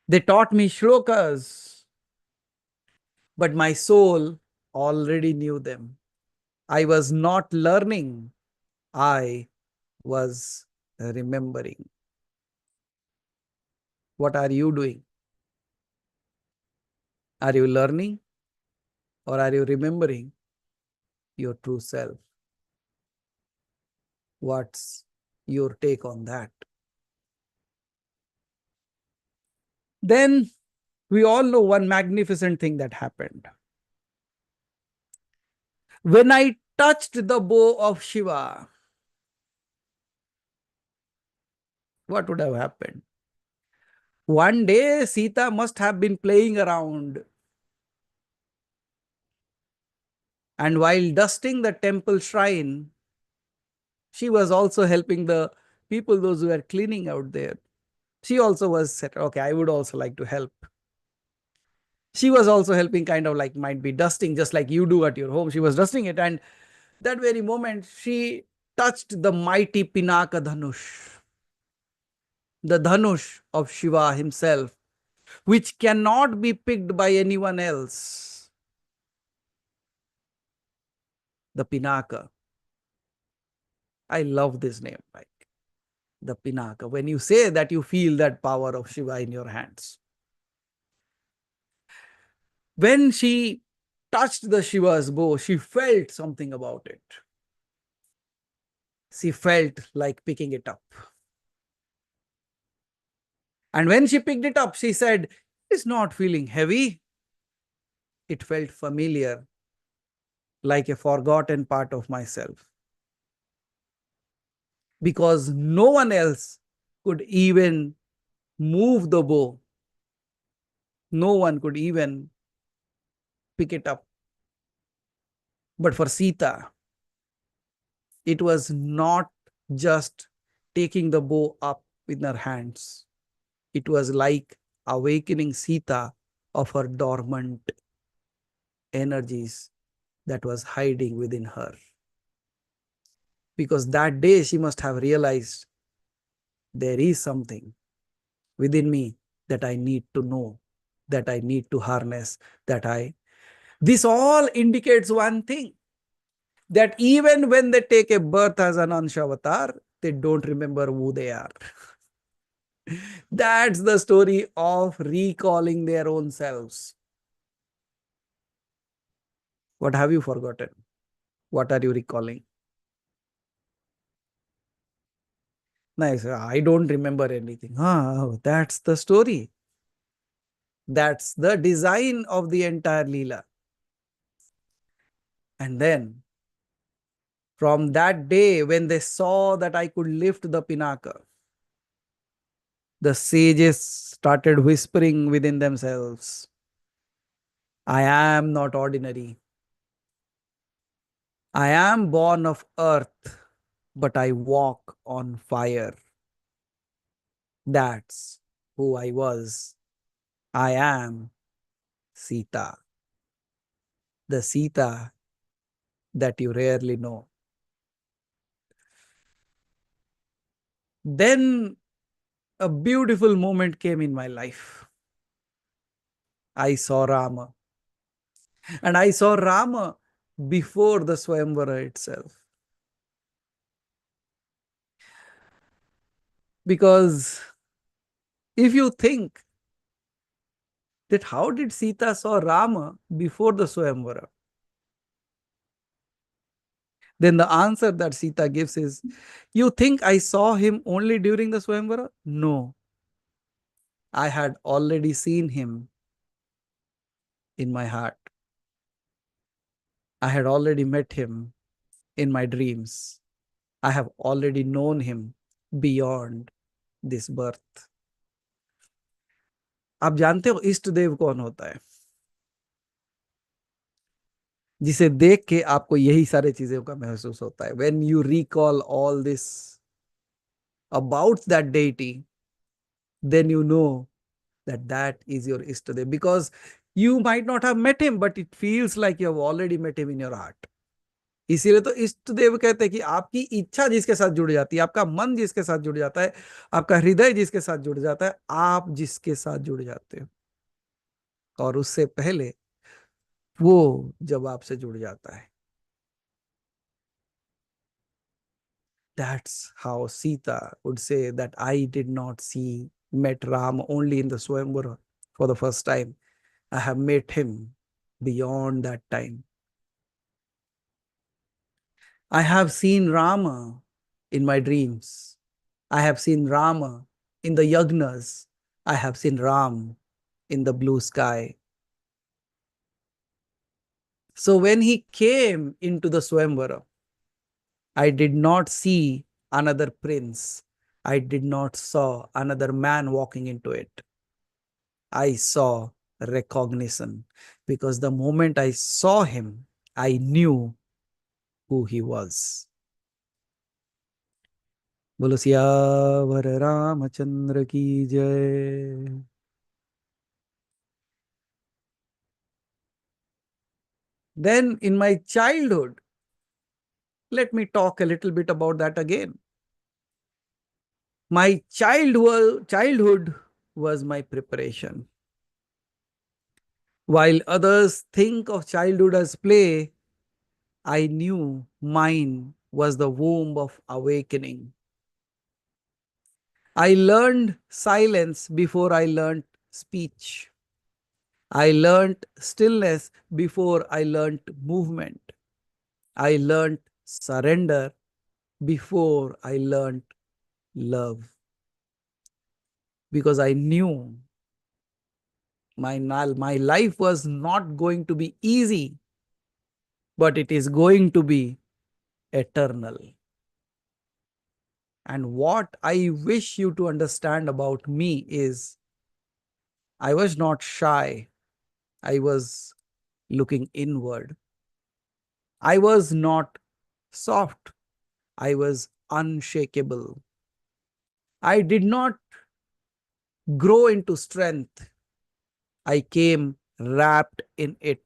They taught me shlokas, but my soul already knew them. I was not learning, I was remembering. What are you doing? Are you learning or are you remembering your true self? What's your take on that? Then we all know one magnificent thing that happened. When I touched the bow of Shiva, what would have happened? One day, Sita must have been playing around. And while dusting the temple shrine, she was also helping the people, those who were cleaning out there. She also was said, okay, I would also like to help. She was also helping, kind of like might be dusting, just like you do at your home. She was dusting it. And that very moment, she touched the mighty Pinaka Dhanush, the Dhanush of Shiva himself, which cannot be picked by anyone else. The Pinaka. I love this name, like the Pinaka. When you say that, you feel that power of Shiva in your hands. When she touched the Shiva's bow, she felt something about it. She felt like picking it up. And when she picked it up, she said, it's not feeling heavy. It felt familiar, like a forgotten part of myself. Because no one else could even move the bow. No one could even pick it up. But for Sita, it was not just taking the bow up in her hands. It was like awakening Sita of her dormant energies that was hiding within her. Because that day she must have realized there is something within me that I need to know, that I need to harness, This all indicates one thing, that even when they take a birth as an Ansha avatar, they don't remember who they are. That's the story of recalling their own selves. What have you forgotten? What are you recalling? Nice. I don't remember anything. Oh, that's the story. That's the design of the entire Leela. And then, from that day when they saw that I could lift the Pinaka, the sages started whispering within themselves, I am not ordinary. I am born of earth, but I walk on fire. That's who I was. I am Sita, the Sita that you rarely know. Then a beautiful moment came in my life. I saw Rama. And I saw Rama before the Swayamvara itself. Because if you think that how did Sita saw Rama before the Swayamvara, then the answer that Sita gives is, you think I saw him only during the Swayamvara? No, I had already seen him in my heart. I had already met him in my dreams. I have already known him beyond this birth. आप जानते हो इष्ट देव कौन होता है, जिसे देख के आपको यही सारी चीजों का महसूस होता है. When you recall all this about that deity, then you know that that is your Ishtadev, because you might not have met him, but it feels like you have already met him in your heart. इसीलिए तो इष्ट देव कहते हैं कि आपकी इच्छा जिसके साथ जुड़ जाती है, आपका मन जिसके साथ जुड़ जाता है, आपका हृदय जिसके साथ जुड़ जाता है, आप जिसके साथ जुड़ जाते हो, और उससे पहले वो जब आपसे जुड़ जाता है. That's how Sita would say that I did not met Ram only in the Swayamvara for the first time. I have met him beyond that time. I have seen Rama in my dreams. I have seen Rama in the yagnas. I have seen Ram in the blue sky. So when he came into the Swayamvara, I did not see another prince. I did not saw another man walking into it. I saw recognition, because the moment I saw him, I knew who he was. बोलो सियावर रामचंद्र की जय. Then in my childhood, let me talk a little bit about that again. My childhood was my preparation. While others think of childhood as play, I knew mine was the womb of awakening. I learned silence before I learned speech. I learned stillness before I learned movement. I learned surrender before I learned love. Because I knew my life was not going to be easy, but it is going to be eternal. And what I wish you to understand about me is, I was not shy. I was looking inward. I was not soft. I was unshakable. I did not grow into strength. I came wrapped in it.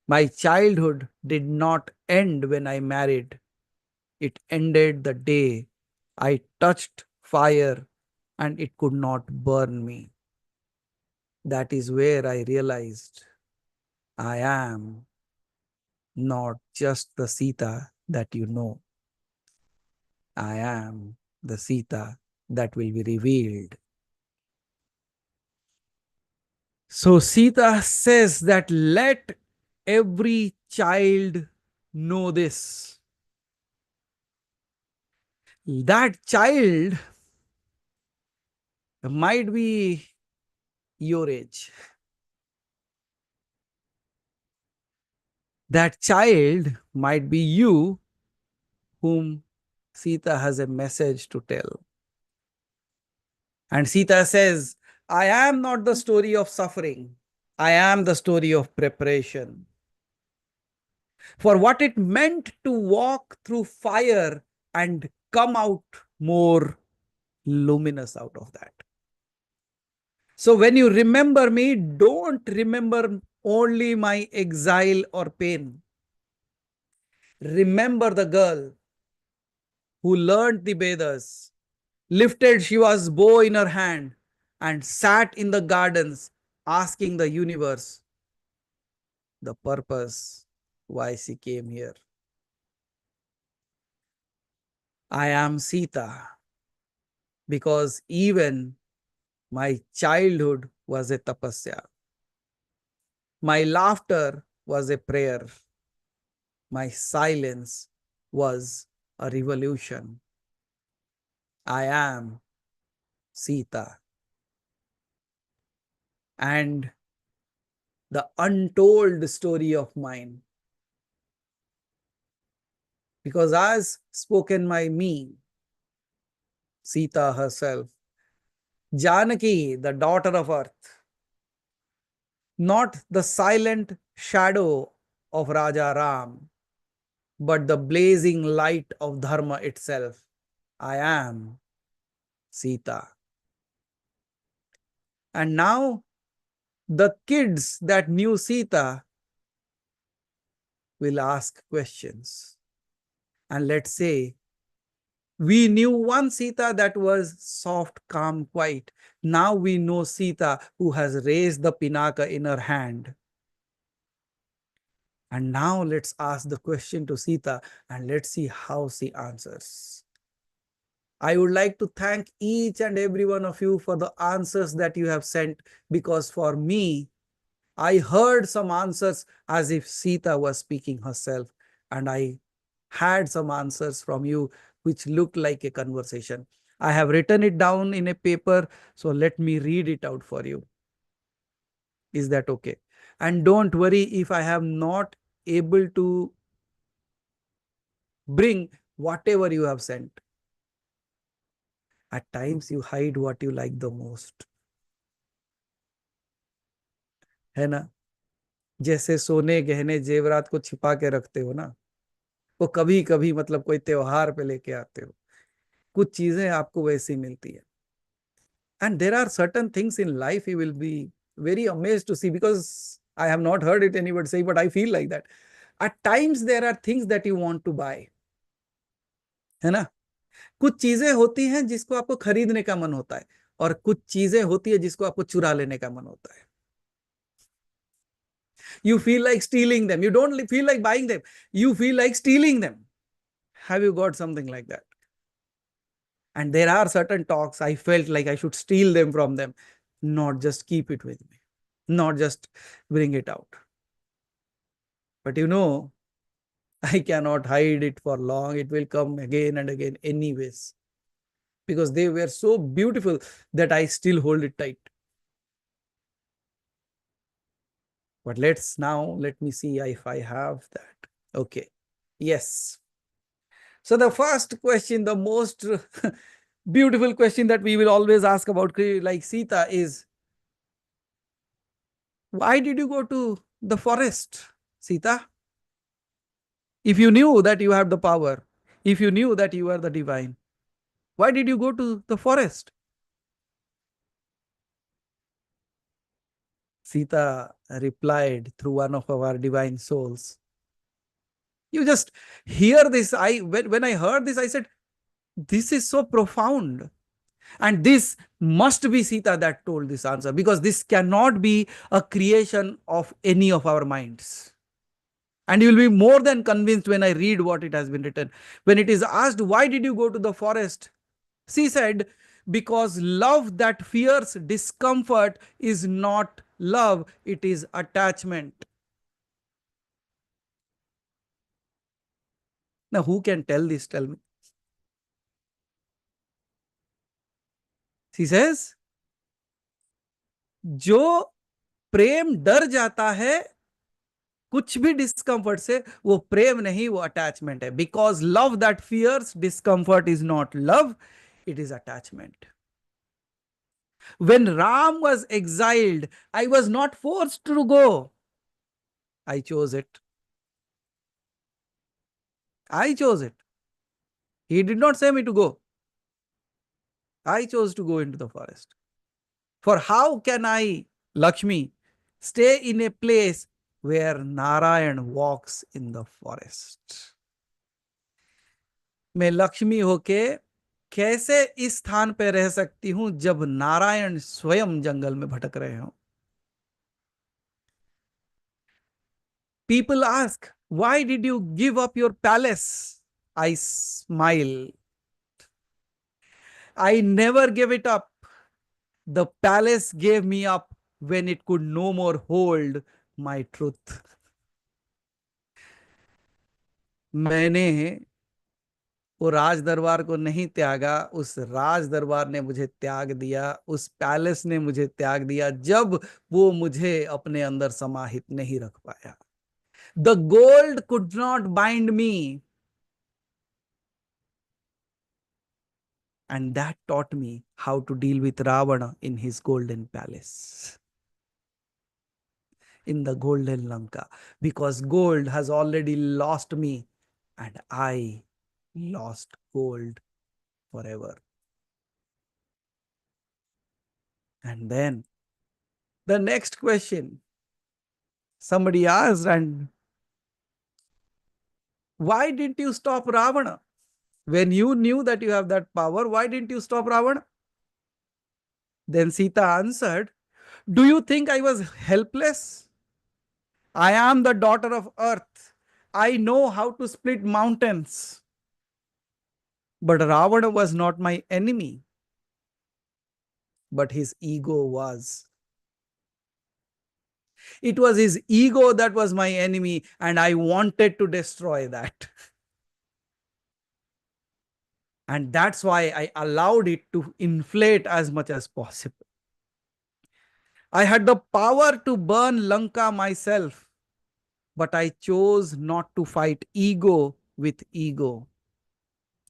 My childhood did not end when I married. It ended the day I touched fire and it could not burn me. That is where I realized I am not just the Sita that you know. I am the Sita that will be revealed. So Sita says that let every child know this. That child might be your age. That child might be you, whom Sita has a message to tell. And Sita says, I am not the story of suffering. I am the story of preparation. For what it meant to walk through fire and come out more luminous out of that. So when you remember me, don't remember only my exile or pain. Remember the girl who learned the Vedas, lifted Shiva's bow in her hand, and sat in the gardens asking the universe the purpose why she came here. I am Sita because even my childhood was a tapasya. My laughter was a prayer. My silence was a revolution. I am Sita. And the untold story of mine. Because as spoken by me, Sita herself, Janaki, the daughter of earth, not the silent shadow of Raja Ram, but the blazing light of Dharma itself. I am Sita. And now the kids that knew Sita will ask questions. And let's say we knew one Sita that was soft, calm, quiet. Now we know Sita who has raised the pinaka in her hand. And now let's ask the question to Sita and let's see how she answers. I would like to thank each and every one of you for the answers that you have sent, because for me, I heard some answers as if Sita was speaking herself, and I had some answers from you which looked like a conversation. I have written it down in a paper, so let me read it out for you. Is that okay? And don't worry if I have not able to bring whatever you have sent. At times you hide what you like the most, है ना? जैसे सोने गहने जेवरात को छिपा के रखते हो ना, वो कभी कभी मतलब कोई त्योहार पे लेके आते हो, कुछ चीजें आपको वैसी मिलती है. And there are certain things in life you will be very amazed to see, because I have not heard it anybody say, but I feel like that. At times there are things that you want to buy, है ना? कुछ चीजें होती हैं जिसको आपको खरीदने का मन होता है, और कुछ चीजें होती है जिसको आपको चुरा लेने का मन होता है. You feel like stealing them. You don't feel like buying them. You feel like stealing them. Have you got something like that? And there are certain talks I felt like I should steal them from them, not just keep it with me, not just bring it out. But I cannot hide it for long. It will come again and again anyways, because they were so beautiful that I still hold it tight. But let me see if I have that. Okay. Yes. So the first question, the most beautiful question that we will always ask about like Sita is, why did you go to the forest, Sita? If you knew that you have the power, if you knew that you are the divine, why did you go to the forest? Sita replied through one of our divine souls. You just hear this. When I heard this, I said, this is so profound. And this must be Sita that told this answer, because this cannot be a creation of any of our minds. And you will be more than convinced when I read what it has been written. When it is asked, why did you go to the forest? She said, because love that fears discomfort is not love, it is attachment. Now, who can tell this? Tell me. She says, जो प्रेम डर जाता है कुछ भी discomfort से, वो प्रेम नहीं, वो अटैचमेंट है. Because love that fears discomfort is not love, it is attachment. When Ram was exiled, I was not forced to go. I chose it. I chose it. He did not say me to go. I chose to go into the forest. For how can I, Lakshmi, stay in a place where Narayan walks in the forest? मैं लक्ष्मी होके कैसे इस स्थान पे रह सकती हूं जब नारायण स्वयं जंगल में भटक रहे हो? People ask, why did you give up your palace? I smile. I never gave it up. The palace gave me up when it could no more hold my truth. मैंने वो राज दरबार को नहीं त्यागा, उस राज दरबार ने मुझे त्याग दिया, उस पैलेस ने मुझे त्याग दिया जब वो मुझे अपने अंदर समाहित नहीं रख पाया. The gold could not bind me. And that taught me how to deal with Ravana in his golden palace, in the golden Lanka, because gold has already lost me and I lost gold forever. And then the next question somebody asked, and why didn't you stop Ravana? When you knew that you have that power, why didn't you stop Ravana? Then Sita answered, do you think I was helpless? I am the daughter of earth. I know how to split mountains. But Ravana was not my enemy, but his ego was. It was his ego that was my enemy, and I wanted to destroy that. And that's why I allowed it to inflate as much as possible. I had the power to burn Lanka myself, but I chose not to fight ego with ego.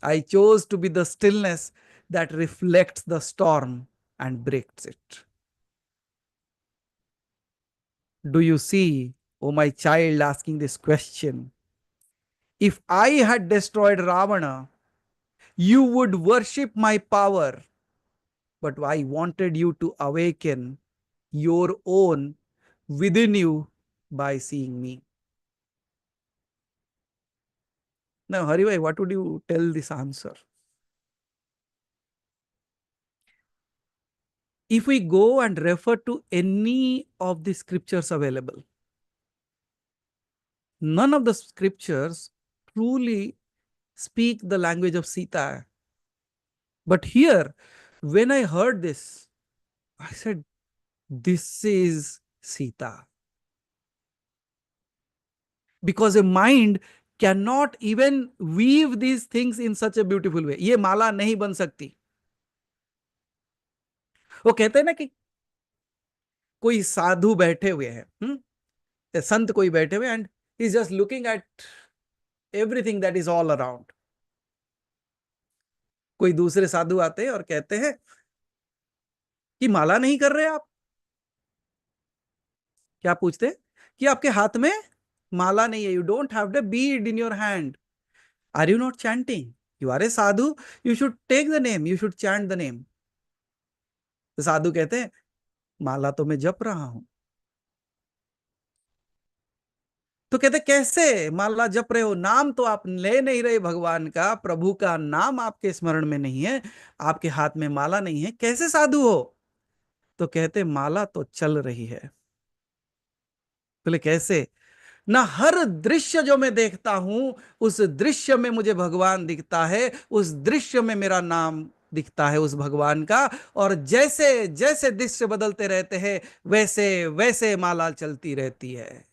I chose to be the stillness that reflects the storm and breaks it. Do you see, oh my child, asking this question? If I had destroyed Ravana, you would worship my power, but I wanted you to awaken your own within you by seeing me. Now, Haribhai, what would you tell this answer? If we go and refer to any of the scriptures available, none of the scriptures truly speak the language of Sita. But here, when I heard this, I said, this is Sita. Because a mind cannot even weave these things in such a beautiful way. ये माला नहीं बन सकती. वो कहते हैं ना कि कोई साधु बैठे हुए हैं, संत कोई बैठे हुए, and he's just looking at everything that is all around. कोई दूसरे साधु आते हैं और कहते हैं कि माला नहीं कर रहे आप. क्या पूछते हैं कि आपके हाथ में माला नहीं है. You don't have the bead in your hand. Are you not chanting? You are a sadhu. You should take the name. You should chant the name. तो साधु कहते हैं माला तो मैं जप रहा हूं. तो कहते कैसे माला जप रहे हो? नाम तो आप ले नहीं रहे भगवान का, प्रभु का नाम आपके स्मरण में नहीं है, आपके हाथ में माला नहीं है, कैसे साधु हो? तो कहते माला तो चल रही है. बोले कैसे? ना हर दृश्य जो मैं देखता हूं उस दृश्य में मुझे भगवान दिखता है, उस दृश्य में मेरा नाम दिखता है उस भगवान का, और जैसे जैसे दृश्य बदलते रहते हैं वैसे वैसे माला चलती रहती है.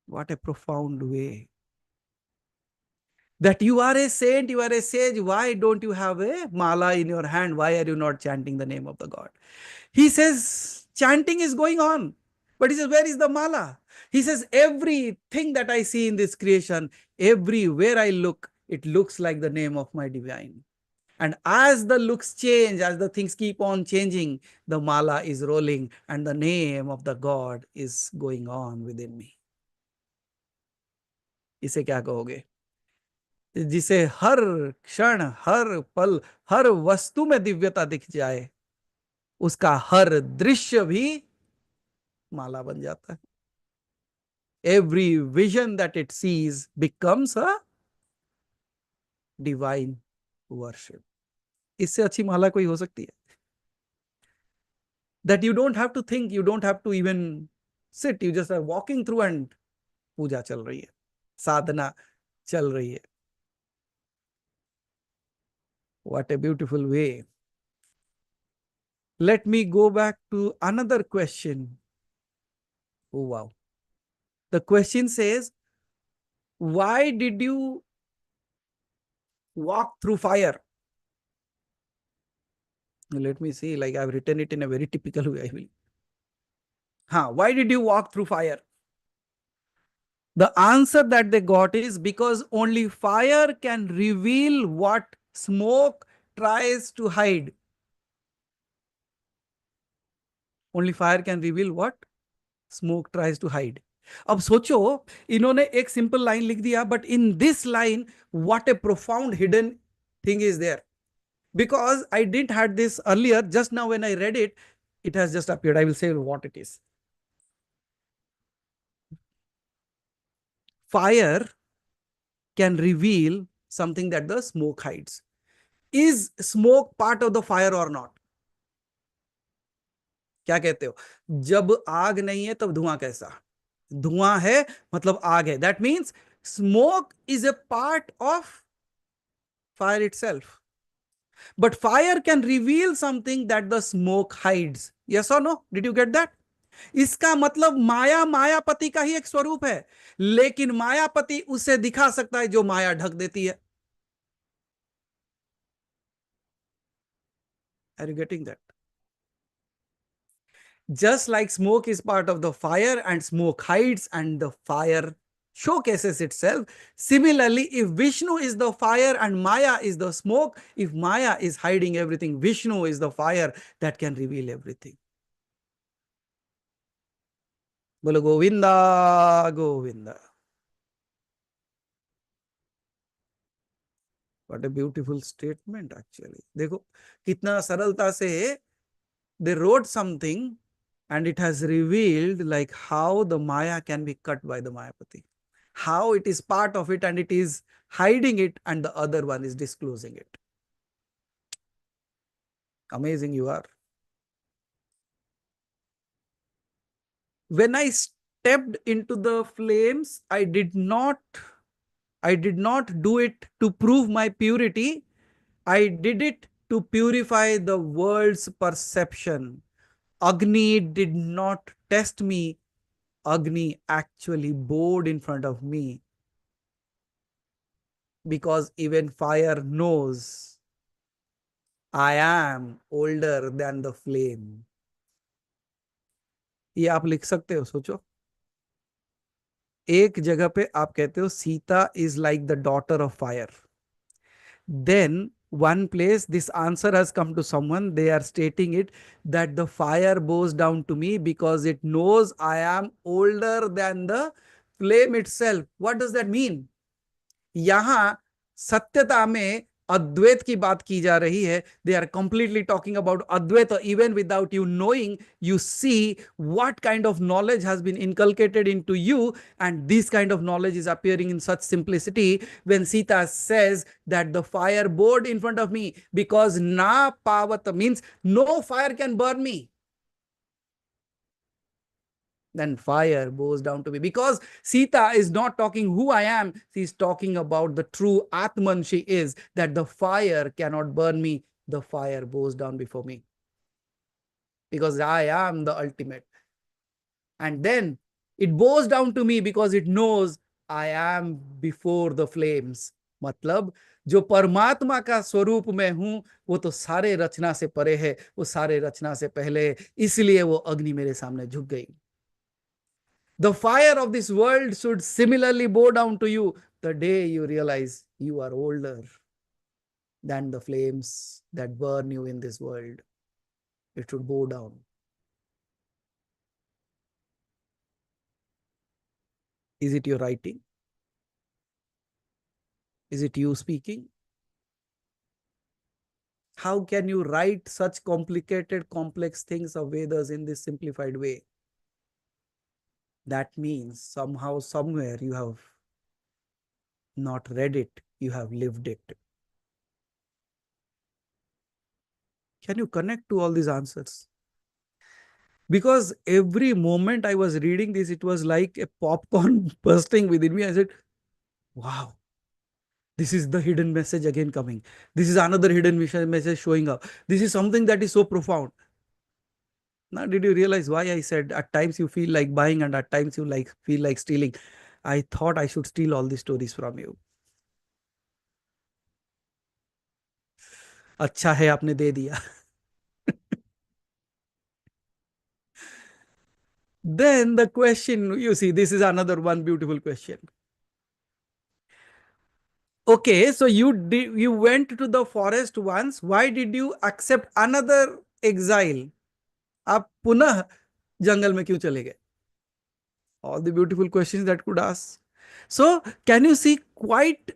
What a profound way. That you are a saint, you are a sage, why don't you have a mala in your hand? Why are you not chanting the name of the God? He says, chanting is going on. But he says, where is the mala? He says, everything that I see in this creation, everywhere I look, it looks like the name of my divine. And as the looks change, as the things keep on changing, the mala is rolling and the name of the God is going on within me. इसे क्या कहोगे? जिसे हर क्षण, हर पल, हर वस्तु में दिव्यता दिख जाए, उसका हर दृश्य भी माला बन जाता है. Every vision that it sees becomes a divine worship. इससे अच्छी माला कोई हो सकती है? That you don't have to think, you don't have to even sit, you just are walking through and पूजा चल रही है, साधना चल रही है. What a beautiful way. Let me go back to another question. Oh, wow. The question says, why did you walk through fire? Let me see, like I've written it in a very typical way, I will. Why did you walk through fire? The answer that they got is because only fire can reveal what smoke tries to hide. Only fire can reveal what smoke tries to hide. अब सोचो, इन्होंने एक simple line लिख दिया, but in this line what a profound hidden thing is there. Because I didn't had this earlier, just now when I read it, it has just appeared. I will say what it is. Fire can reveal something that the smoke hides. Is smoke part of the fire or not? क्या कहते हो? जब आग नहीं है तब धुआं कैसा? धुआं है मतलब आग है. That means smoke is a part of fire itself. But fire can reveal something that the smoke hides. Yes or no? Did you get that? इसका मतलब माया मायापति का ही एक स्वरूप है, लेकिन मायापति उसे दिखा सकता है जो माया ढक देती है. Are you getting that? Just like smoke is part of the fire and smoke hides and the fire showcases itself. Similarly, if Vishnu is the fire and Maya is the smoke, if Maya is hiding everything, Vishnu is the fire that can reveal everything. Bolo Govinda, Govinda. What a beautiful statement actually. देखो कितना सरलता से they wrote something and it has revealed like how the Maya can be cut by the Mayapati. How it is part of it and it is hiding it and the other one is disclosing it. Amazing you are. When I stepped into the flames, I did not do it to prove my purity. I did it to purify the world's perception. Agni did not test me. Agni actually bowed in front of me. Because even fire knows I am older than the flame. ये आप लिख सकते हो. सोचो, एक जगह पे आप कहते हो Sita is like the daughter of fire. Then one place this answer has come to someone, they are stating it that the fire bows down to me because it knows I am older than the flame itself. What does that mean? यहां सत्यता में अद्वैत की बात की जा रही है. They are completely talking about Advaita. Even without you knowing, you see what kind of knowledge has been inculcated into you, and this kind of knowledge is appearing in such simplicity when Sita says that the fire burned in front of me because na pavat means no fire can burn me. Then fire bows down to me because Sita is not talking who I am. She's talking about the true Atman she is, that the fire cannot burn me. The fire bows down before me because I am the ultimate. And then it bows down to me because it knows I am before the flames. मतलब जो परमात्मा का स्वरूप में हूं वो तो सारे रचना से परे है, वो सारे रचना से पहले है, इसलिए वो अग्नि मेरे सामने झुक गई. The fire of this world should similarly bow down to you the day you realize you are older than the flames that burn you in this world. It should bow down. Is it your writing? Is it you speaking? How can you write such complicated, complex things of Vedas in this simplified way? That means somehow, somewhere you have not read it, you have lived it. Can you connect to all these answers? Because every moment I was reading this, it was like a popcorn bursting within me. I said, wow, this is the hidden message again coming. This is another hidden message showing up. This is something that is so profound. Now, did you realize why I said at times you feel like buying and at times you feel like stealing? I thought I should steal all these stories from you. अच्छा है आपने दे दिया. Then the question, you see, this is another one beautiful question. Okay, so you went to the forest once. Why did you accept another exile? आप पुनः जंगल में क्यों चले गए? All the beautiful questions that could ask. So, can you see quite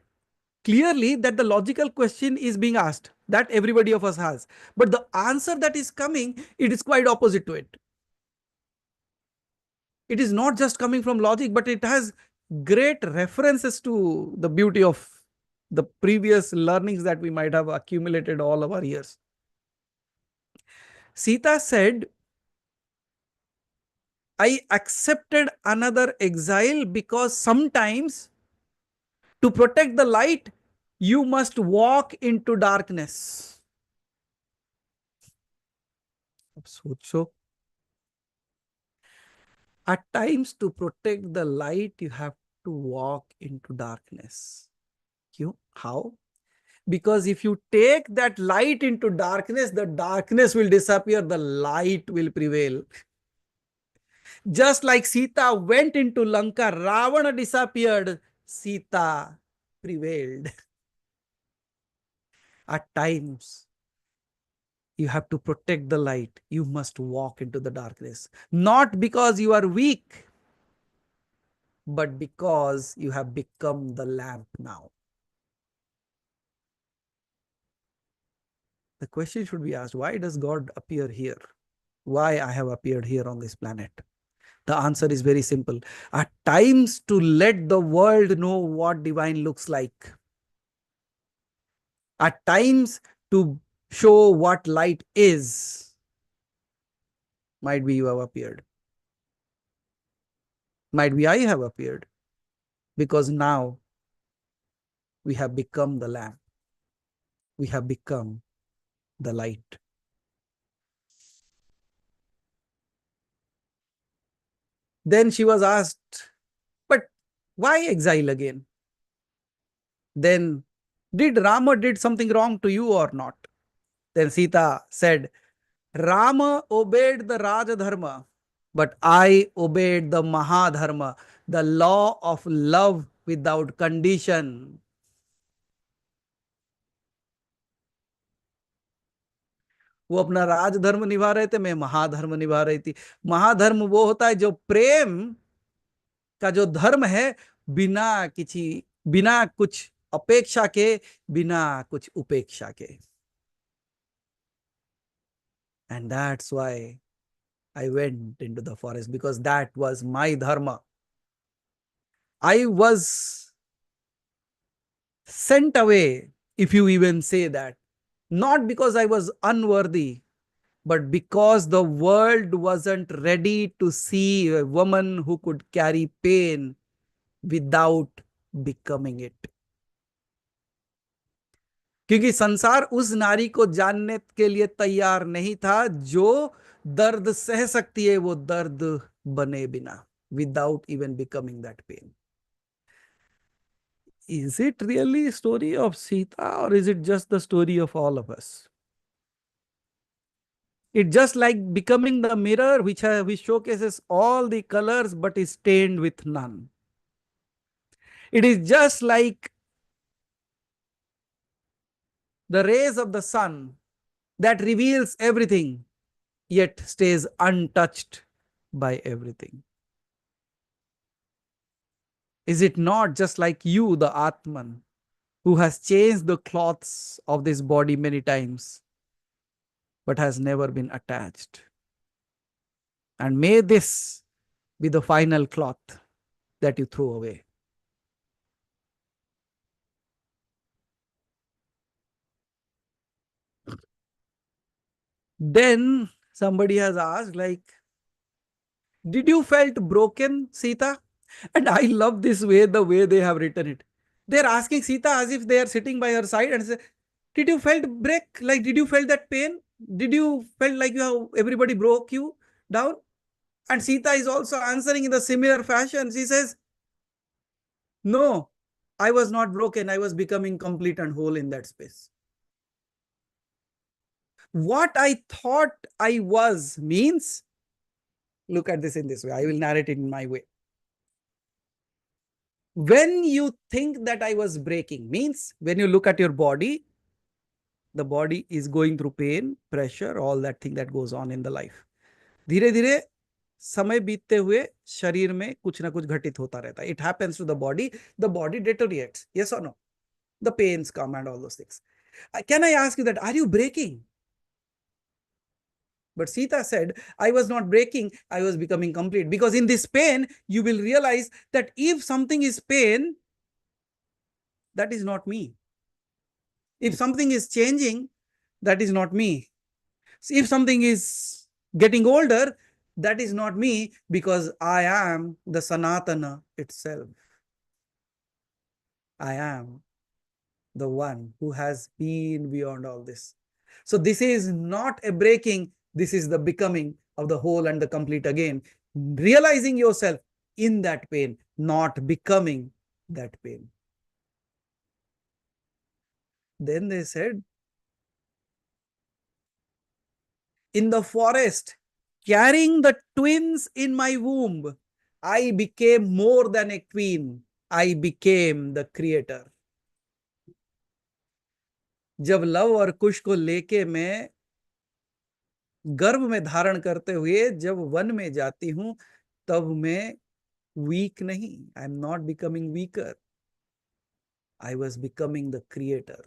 clearly that the logical question is being asked that everybody of us has, but the answer that is coming, it is quite opposite to it. It is not just coming from logic, but it has great references to the beauty of the previous learnings that we might have accumulated all of our years. Sita said, I accepted another exile because sometimes to protect the light, you must walk into darkness. So, at times to protect the light, you have to walk into darkness. How? Because if you take that light into darkness, the darkness will disappear, the light will prevail. Just like Sita went into Lanka, Ravana disappeared, Sita prevailed. At times, you have to protect the light. You must walk into the darkness. Not because you are weak, but because you have become the lamp now. The question should be asked, why does God appear here? Why I have appeared here on this planet? The answer is very simple. At times to let the world know what divine looks like. At times to show what light is. Might be you have appeared. Might be I have appeared. Because now we have become the lamp. We have become the light. Then she was asked, but why exile again? Then did Rama did something wrong to you or not? Then Sita said, Rama obeyed the Rajadharma, but I obeyed the Mahadharma, the law of love without condition. वो अपना राजधर्म निभा रहे थे, मैं महाधर्म निभा रही थी. महाधर्म वो होता है जो प्रेम का जो धर्म है, बिना कुछ अपेक्षा के, बिना कुछ उपेक्षा के. And that's why I went into the forest, because that was my dharma. I was sent away, if you even say that, not because I was unworthy, but because the world wasn't ready to see a woman who could carry pain without becoming it. क्योंकि संसार उस नारी को जानने के लिए तैयार नहीं था जो दर्द सह सकती है वो दर्द बने बिना, without even becoming that pain. Is it really a story of Sita, or is it just the story of all of us? It's just like becoming the mirror which showcases all the colors but is stained with none. It is just like the rays of the sun that reveals everything yet stays untouched by everything. Is it not just like you, the Atman, who has changed the cloths of this body many times, but has never been attached. And may this be the final cloth that you throw away. Then somebody has asked, like, did you felt broken, Sita? And I love this way, the way they have written it. They're asking Sita as if they are sitting by her side and say, did you felt break? Like, did you felt that pain? Did you felt like you have, everybody broke you down? And Sita is also answering in the similar fashion. She says, no, I was not broken. I was becoming complete and whole in that space. What I thought I was means, look at this in this way. I will narrate it in my way. When you think that I was breaking, means when you look at your body, the body is going through pain, pressure, all that thing that goes on in the life. धीरे धीरे समय बीतते हुए शरीर में कुछ ना कुछ घटित होता रहता है. It happens to the body deteriorates. Yes or no? The pains come and all those things. Can I ask you that, are you breaking? But Sita said, I was not breaking, I was becoming complete. Because in this pain, you will realize that if something is pain, that is not me. If something is changing, that is not me. If something is getting older, that is not me, because I am the Sanatana itself. I am the one who has been beyond all this. So this is not a breaking, this is the becoming of the whole and the complete again. Realizing yourself in that pain, not becoming that pain. Then they said, in the forest, carrying the twins in my womb, I became more than a queen. I became the creator. जब love और कुश को लेके मैं गर्भ में धारण करते हुए जब वन में जाती हूं, तब मैं वीक नहीं. I am not becoming weaker. I was becoming the creator.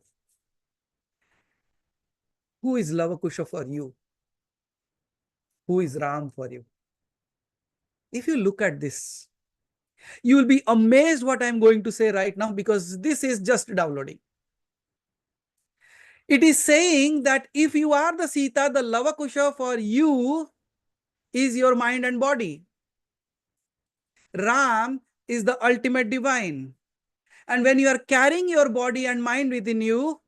Who is Lavakusha for you? Who is Ram for you? If you look at this, you will be amazed what I'm going to say right now, because this is just downloading. It is saying that if you are the Sita, the Lavakusha for you is your mind and body. Ram is the ultimate divine. And when you are carrying your body and mind within you,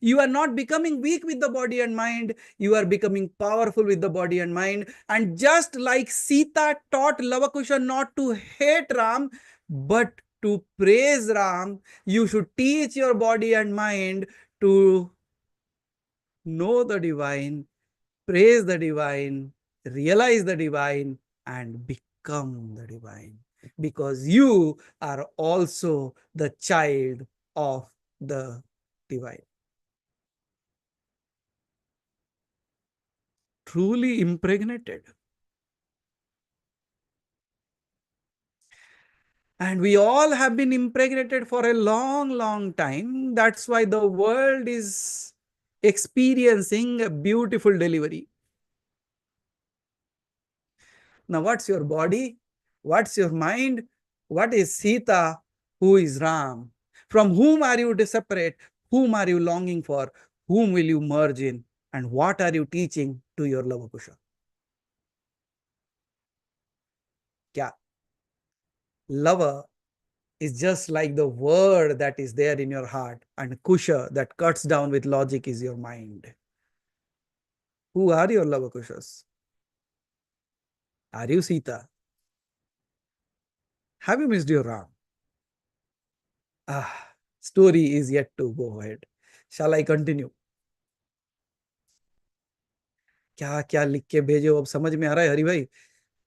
you are not becoming weak with the body and mind. You are becoming powerful with the body and mind. And just like Sita taught Lavakusha not to hate Ram, but to praise Ram, you should teach your body and mind to know the divine, praise the divine, realize the divine, and become the divine. Because you are also the child of the divine. Truly impregnated. And we all have been impregnated for a long, long time. That's why the world is experiencing a beautiful delivery. Now, what's your body? What's your mind? What is Sita? Who is Ram? From whom are you to separate? Whom are you longing for? Whom will you merge in? And what are you teaching to your Lavakusha? Kya? Lava is just like the word that is there in your heart, and Kusha that cuts down with logic is your mind. Who are your Lavakushas? Are you Sita? Have you missed your Ram? Story is yet to go ahead. Shall I continue? क्या क्या लिख के भेजे अब समझ में आ रहा है हरि भाई?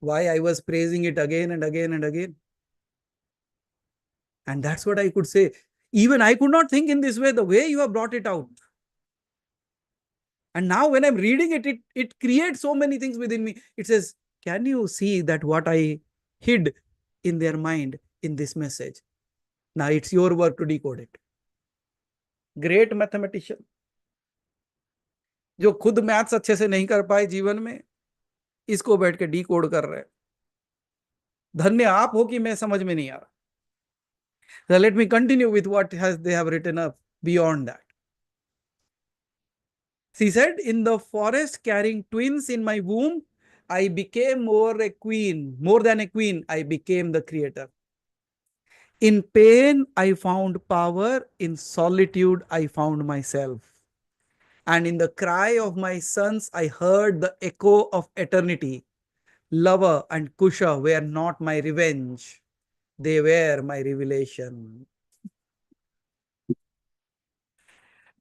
Why I was praising it again and again and again. And that's what I could say. Even I could not think in this way, the way you have brought it out. And now when I'm reading it, it creates so many things within me. It says, can you see that what I hid in their mind in this message? Now it's your work to decode it. Great mathematician, जो खुद maths अच्छे से नहीं कर पाए जीवन में, इसको बैठ के डी कोड कर रहे हैं। धन्य आप हो कि मैं समझ में नहीं आ रहा। So let me continue with what has they have written up beyond that. She said, in the forest carrying twins in my womb, I became more than a queen, I became the creator. In pain, I found power. In solitude, I found myself. And in the cry of my sons, I heard the echo of eternity. Lover and Kusha were not my revenge, they were my revelation.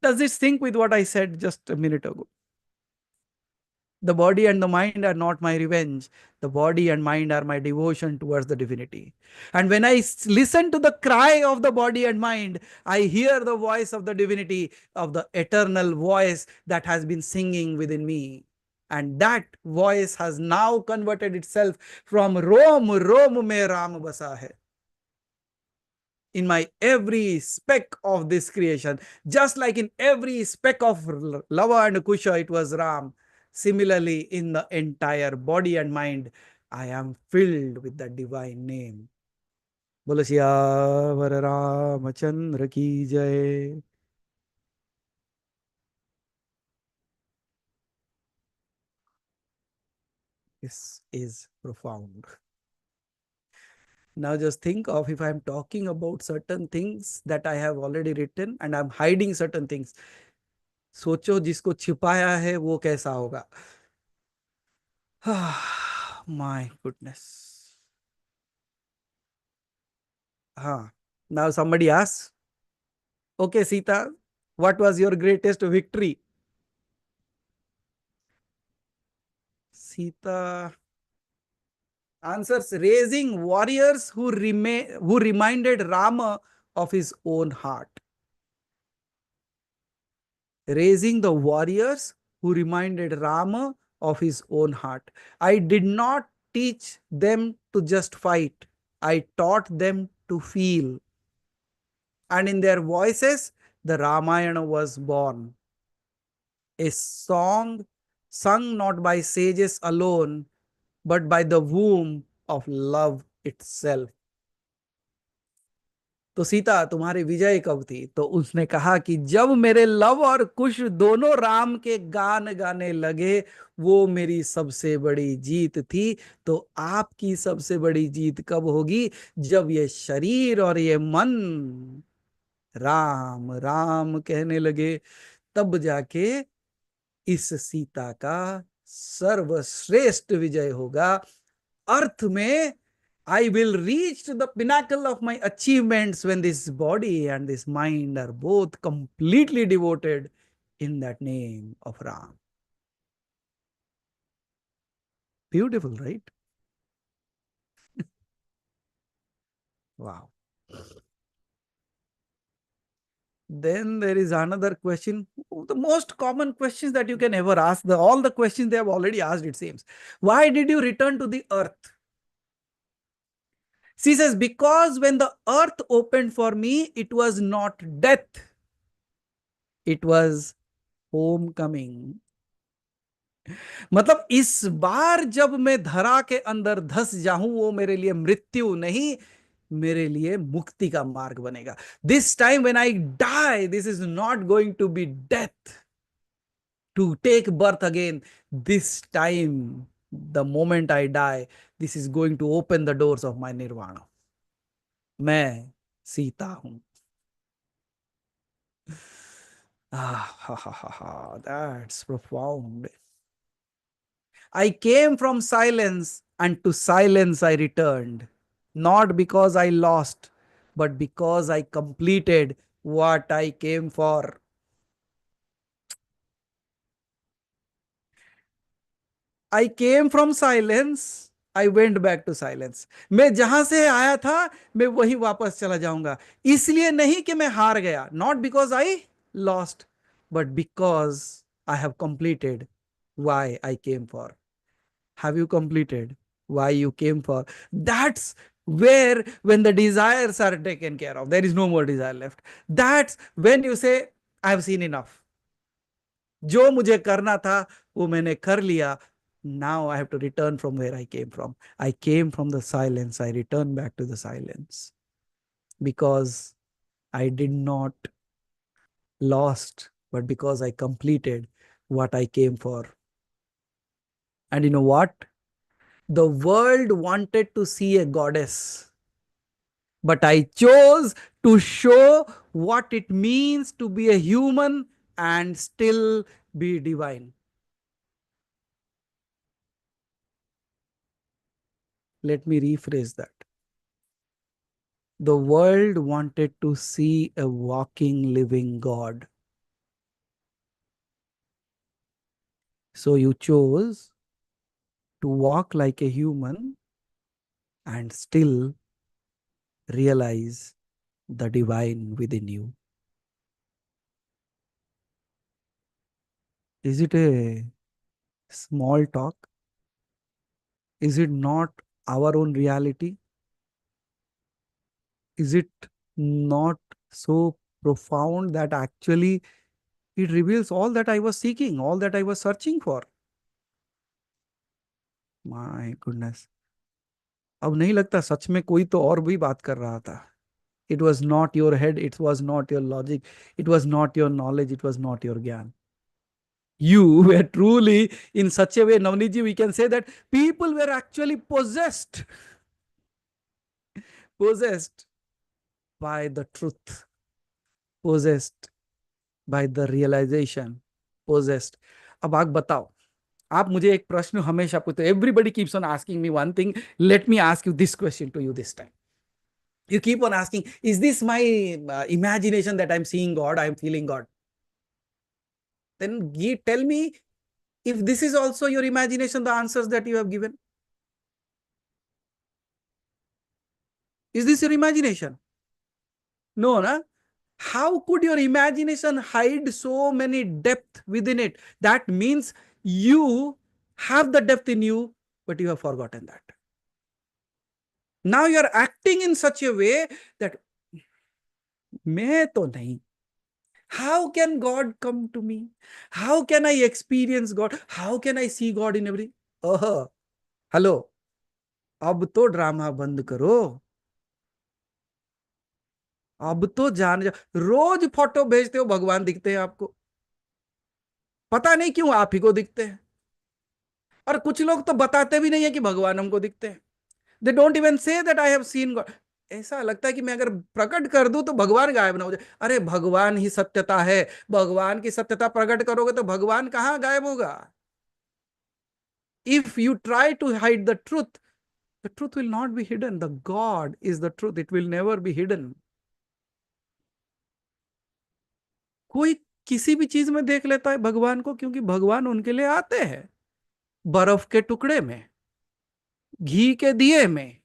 Does this sync with what I said just a minute ago? The body and the mind are not my revenge. The body and mind are my devotion towards the divinity. And when I listen to the cry of the body and mind, I hear the voice of the divinity, of the eternal voice that has been singing within me. And that voice has now converted itself from Rom, Rom mein Ram basa hai, in my every speck of this creation. Just like in every speck of Lava and Kusha, it was Ram. Similarly, in the entire body and mind, I am filled with the divine name. Bolo Siyavar Ramachandra ki jai. This is profound. Now just think of, if I'm talking about certain things that I have already written and I'm hiding certain things. सोचो जिसको छिपाया है वो कैसा होगा. My goodness. Now somebody asks, okay, Sita, what was your greatest victory? Sita answers, raising warriors who reminded Rama of his own heart. Raising the warriors who reminded Rama of his own heart. I did not teach them to just fight. I taught them to feel. And in their voices, the Ramayana was born. A song sung not by sages alone, but by the womb of love itself. तो सीता, तुम्हारी विजय कब थी? तो उसने कहा कि जब मेरे लव और कुश दोनों राम के गान गाने लगे, वो मेरी सबसे बड़ी जीत थी। तो आपकी सबसे बड़ी जीत कब होगी? जब ये शरीर और ये मन राम राम कहने लगे, तब जाके इस सीता का सर्वश्रेष्ठ विजय होगा। अर्थ में I will reach to the pinnacle of my achievements when this body and this mind are both completely devoted in that name of Ram. Beautiful, right? Wow. Then there is another question, the most common questions that you can ever ask. All the questions they have already asked, it seems. Why did you return to the earth? She says, because when the earth opened for me, it was not death, it was homecoming. मतलब इस बार जब मैं धरा के अंदर धस जाऊं, वो मेरे लिए मृत्यु नहीं, मेरे लिए मुक्ति का मार्ग बनेगा. This time when I die, this is not going to be death to take birth again. This time, the moment I die, this is going to open the doors of my nirvana. मैं सीता हूं. That's profound. I came from silence, and to silence I returned, not because I lost, but because I completed what I came for. I came from silence, I went back to silence. मैं जहां से आया था, मैं वही वापस चला जाऊंगा. इसलिए नहीं कि मैं हार गया, not because I lost, but because I have completed why I came for. Have you completed why you came for? That's where, when the desires are taken care of, there is no more desire left. That's when you say, I have seen enough, जो मुझे करना था वो मैंने कर लिया. Now I have to return from where I came from. I came from the silence. I return back to the silence because I did not lost, but because I completed what I came for. And you know what? The world wanted to see a goddess, but I chose to show what it means to be a human and still be divine. Let me rephrase that. The world wanted to see a walking, living God. So you chose to walk like a human and still realize the divine within you. Is it a small talk? Is it not our own reality? Is it not so profound that actually it reveals all that I was seeking, all that I was searching for? My goodness. अब नहीं लगता सच में कोई तो और भी बात कर रहा था. It was not your head, it was not your logic, it was not your knowledge, it was not your gyan. You were truly in such a way, Navneet ji, we can say that people were actually possessed by the truth, possessed by the realization, possessed. अब आप बताओ, आप मुझे एक प्रश्न हमेशा पूछते, everybody keeps on asking me one thing. Let me ask you this question to you this time. You keep on asking, is this my imagination that I'm seeing God, I'm feeling God? Then tell me, if this is also your imagination, the answers that you have given. Is this your imagination? No, na? How could your imagination hide so many depth within it? That means you have the depth in you, but you have forgotten that. Now you are acting in such a way that मैं तो नहीं. How can God come to me? How can I experience God? How can I see God in every? Oh, hello. अब तो drama बंद करो. अब तो जान जा. रोज फोटो भेजते हो, भगवान दिखते हैं आपको. पता नहीं क्यों आप ही को दिखते हैं. और कुछ लोग तो बताते भी नहीं है कि भगवान हमको दिखते हैं. They don't even say that I have seen God. ऐसा लगता है कि मैं अगर प्रकट कर दूं तो भगवान गायब ना हो जाए. अरे भगवान ही सत्यता है. भगवान की सत्यता प्रकट करोगे तो भगवान कहां गायब होगा? If you try to hide the truth will not be hidden. The God is the truth. It will never be hidden. कोई किसी भी चीज में देख लेता है भगवान को, क्योंकि भगवान उनके लिए आते हैं. बर्फ के टुकड़े में, घी के दिए में.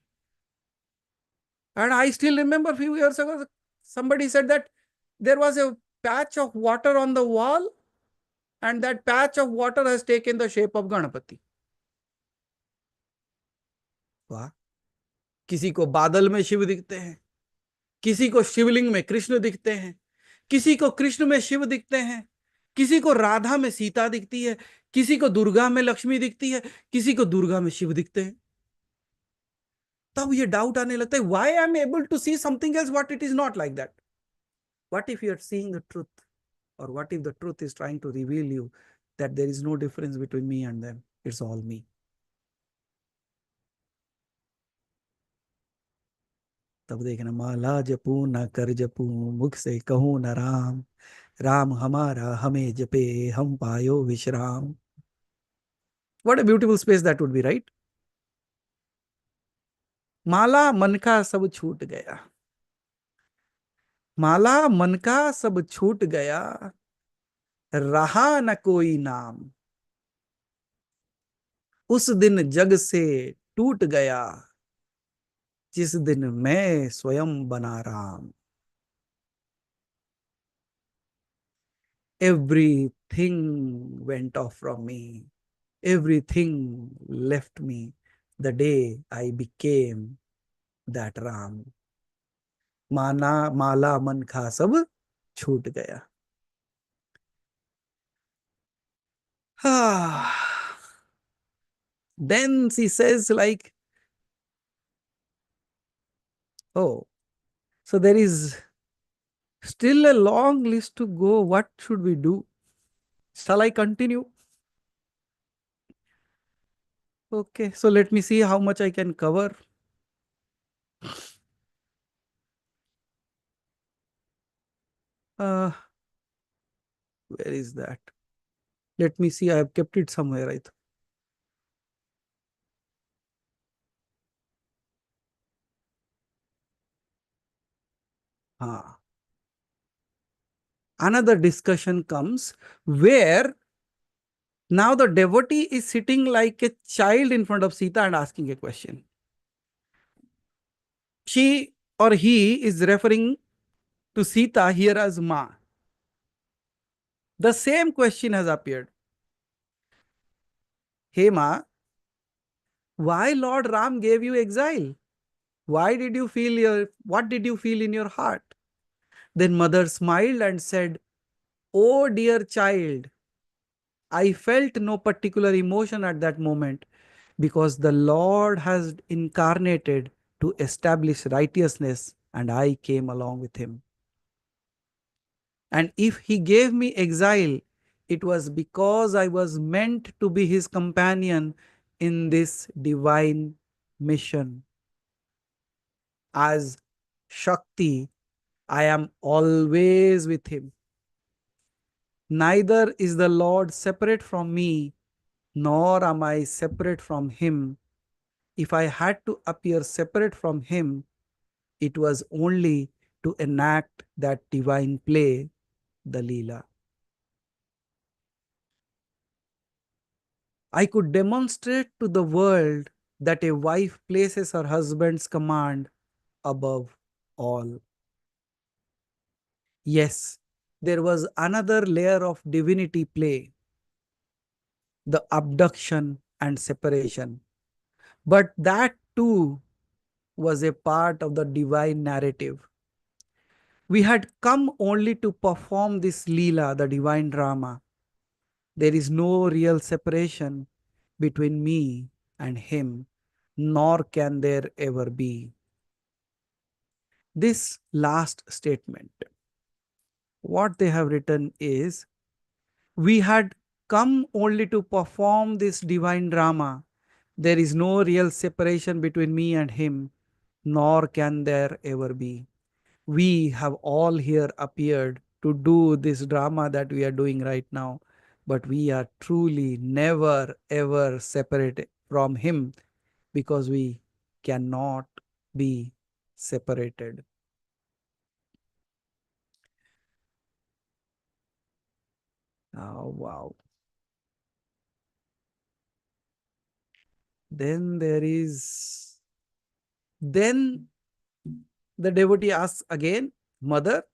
And I still remember a few years ago, somebody said that there was a patch of water on the wall, and that patch of water has taken the shape of Ganapati. वाह. किसी को बादल में शिव दिखते हैं, किसी को शिवलिंग में कृष्ण दिखते हैं, किसी को कृष्ण में शिव दिखते हैं, किसी को राधा में सीता दिखती है, किसी को दुर्गा में लक्ष्मी दिखती है, किसी को दुर्गा में शिव दिखते हैं. तब ये डाउट आने लगता है, why I am able to see something else, what it is not like that? What if you are seeing the truth? Or what if the truth is trying to reveal you that there is no difference between me and them? It's all me. तब देखना, माला जपू ना कर जपू, मुख से कहूं न राम, राम हमारा हमें जपे, हम पायो विश्राम. What a beautiful space that would be, right? माला मन का सब छूट गया, माला मन का सब छूट गया, रहा न कोई नाम, उस दिन जग से टूट गया, जिस दिन मैं स्वयं बना Ram. Everything went off from me. Everything left me the day I became that Ram. माना माला मन का सब छूट गया. Then she says like, oh, so there is still a long list to go. What should we do? Shall I continue? Okay, so let me see how much I can cover. Uh, where is that? Let me see. I have kept it somewhere, I think. Another discussion comes where now the devotee is sitting like a child in front of Sita and asking a question. She or he is referring to Sita here as Ma. The same question has appeared. Hey Ma, why Lord Ram gave you exile? What did you feel in your heart? Then mother smiled and said, oh dear child, I felt no particular emotion at that moment because the Lord has incarnated to establish righteousness and I came along with him. And if he gave me exile, it was because I was meant to be his companion in this divine mission. As Shakti, I am always with him. Neither is the Lord separate from me, nor am I separate from him. If I had to appear separate from him, it was only to enact that divine play, the Leela. I could demonstrate to the world that a wife places her husband's command above all. Yes, there was another layer of divinity play, the abduction and separation. But that too was a part of the divine narrative. We had come only to perform this Leela, the divine drama. There is no real separation between me and him, nor can there ever be. This last statement, what they have written is, we had come only to perform this divine drama. There is no real separation between me and him, nor can there ever be. We have all here appeared to do this drama that we are doing right now, but we are truly never ever separated from him because we cannot be separated. Oh, wow. Then there is, then the devotee asks again, Mother,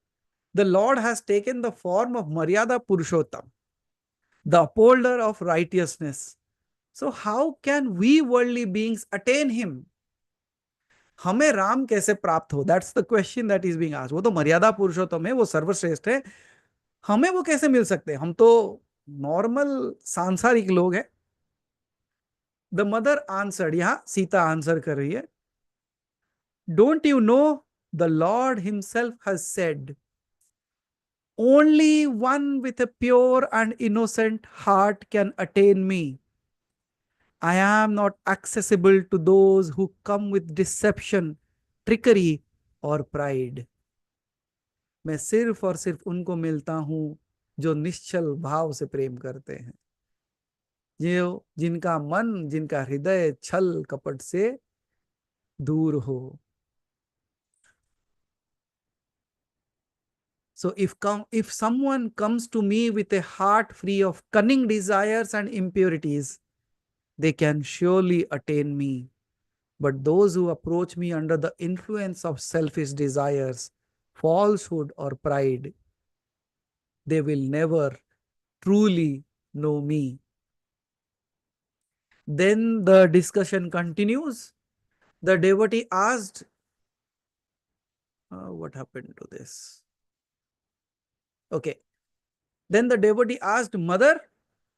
the Lord has taken the form of Maryada Purushottam, the upholder of righteousness. So how can we worldly beings attain him? हमें राम कैसे प्राप्त हो? That's the question that is being asked. वो तो मर्यादा पुरुषोत्तम है, वो सर्वश्रेष्ठ है, हमें वो कैसे मिल सकते हैं? हम तो नॉर्मल सांसारिक लोग हैं. द मदर आंसर्ड, यहां सीता आंसर कर रही है, don't you know the Lord himself has said, only one with a pure and innocent heart can attain me. I am not accessible to those who come with deception, trickery or pride. मैं सिर्फ और सिर्फ उनको मिलता हूं जो निश्चल भाव से प्रेम करते हैं, जो जिनका मन, जिनका हृदय छल कपट से दूर हो. So if someone comes to me with a heart free of cunning desires and impurities, they can surely attain me. But those who approach me under the influence of selfish desires, falsehood or pride, they will never truly know me. Then the discussion continues. The devotee asked, what happened to this? Okay. Then the devotee asked, Mother,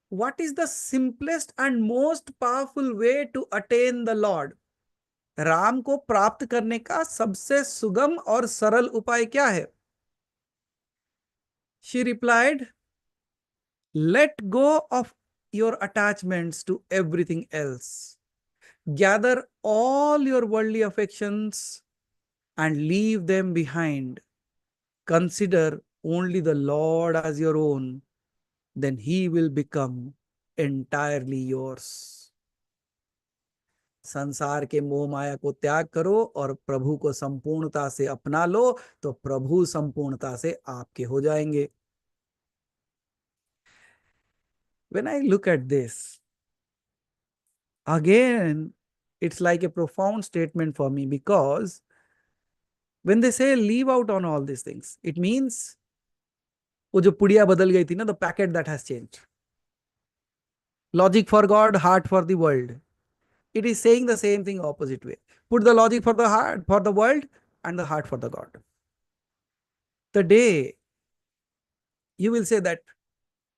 what is the simplest and most powerful way to attain the Lord? Ram को प्राप्त करने का सबसे सुगम और सरल उपाय क्या है? She replied, let go of your attachments to everything else. Gather all your worldly affections and leave them behind. Consider only the Lord as your own. Then he will become entirely yours. संसार के मोह माया को त्याग करो और प्रभु को संपूर्णता से अपना लो, तो प्रभु संपूर्णता से आपके हो जाएंगे. When I look at this, again, it's like a profound statement for me, because when they say leave out on all these things, it means वो जो पुड़िया बदल गई थी ना, the packet that has changed. Logic for God, heart for the world. It is saying the same thing opposite way. Put the logic for the heart, for the world, and the heart for the God. The day you will say that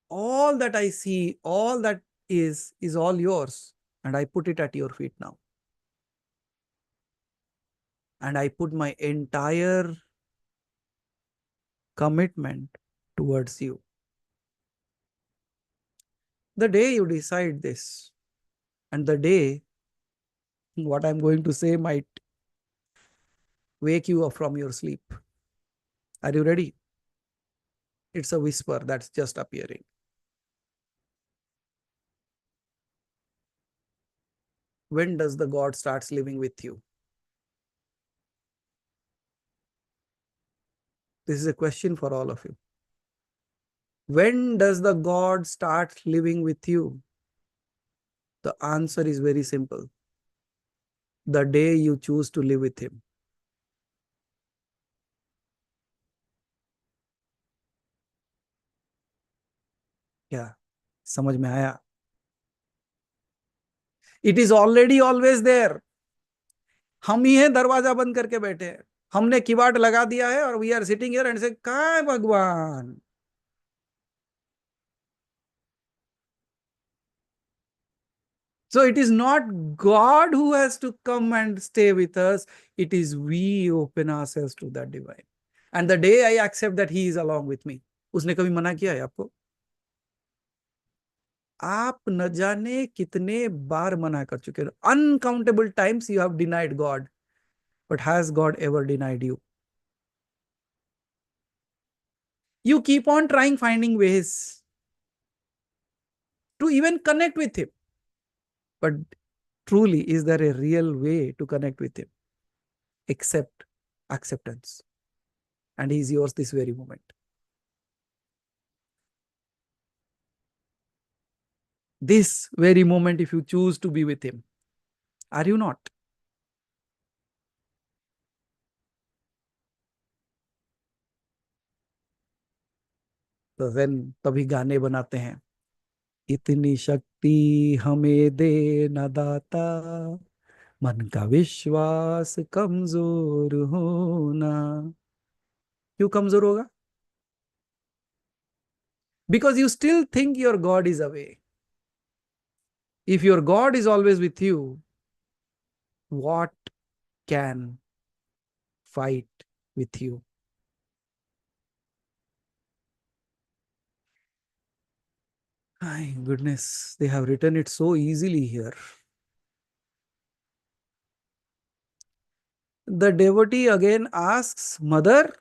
all that I see, all that is all yours, and I put it at your feet now. And I put my entire commitment towards you. The day you decide this, and the day what I'm going to say might wake you up from your sleep. Are you ready? It's a whisper that's just appearing. When does the God starts living with you? This is a question for all of you. When does the God start living with you? The answer is very simple. The day you choose to live with him. क्या समझ में आया? It is already always there. हम ही हैं दरवाजा बंद करके बैठे हैं. हमने किवाड़ लगा दिया है और we are sitting here and say, कहाँ है भगवान? So it is not God who has to come and stay with us. It is we open ourselves to that divine. And the day I accept that he is along with me. उसने कभी मना किया है आपको? आप न जाने कितने बार मना कर चुके हो. Uncountable times you have denied God. But has God ever denied you? You keep on trying, finding ways to even connect with him. But truly, is there a real way to connect with him? Except acceptance. And he is yours this very moment. This very moment, if you choose to be with him, are you not? तो then तभी गाने बनाते हैं. इतनी शक्ति हमें दे न दाता, मन का विश्वास कमजोर होना. क्यों कमजोर होगा? Because you still think your God is away. If your God is always with you, what can fight with you? My goodness, they have written it so easily here. The devotee again asks, Mother,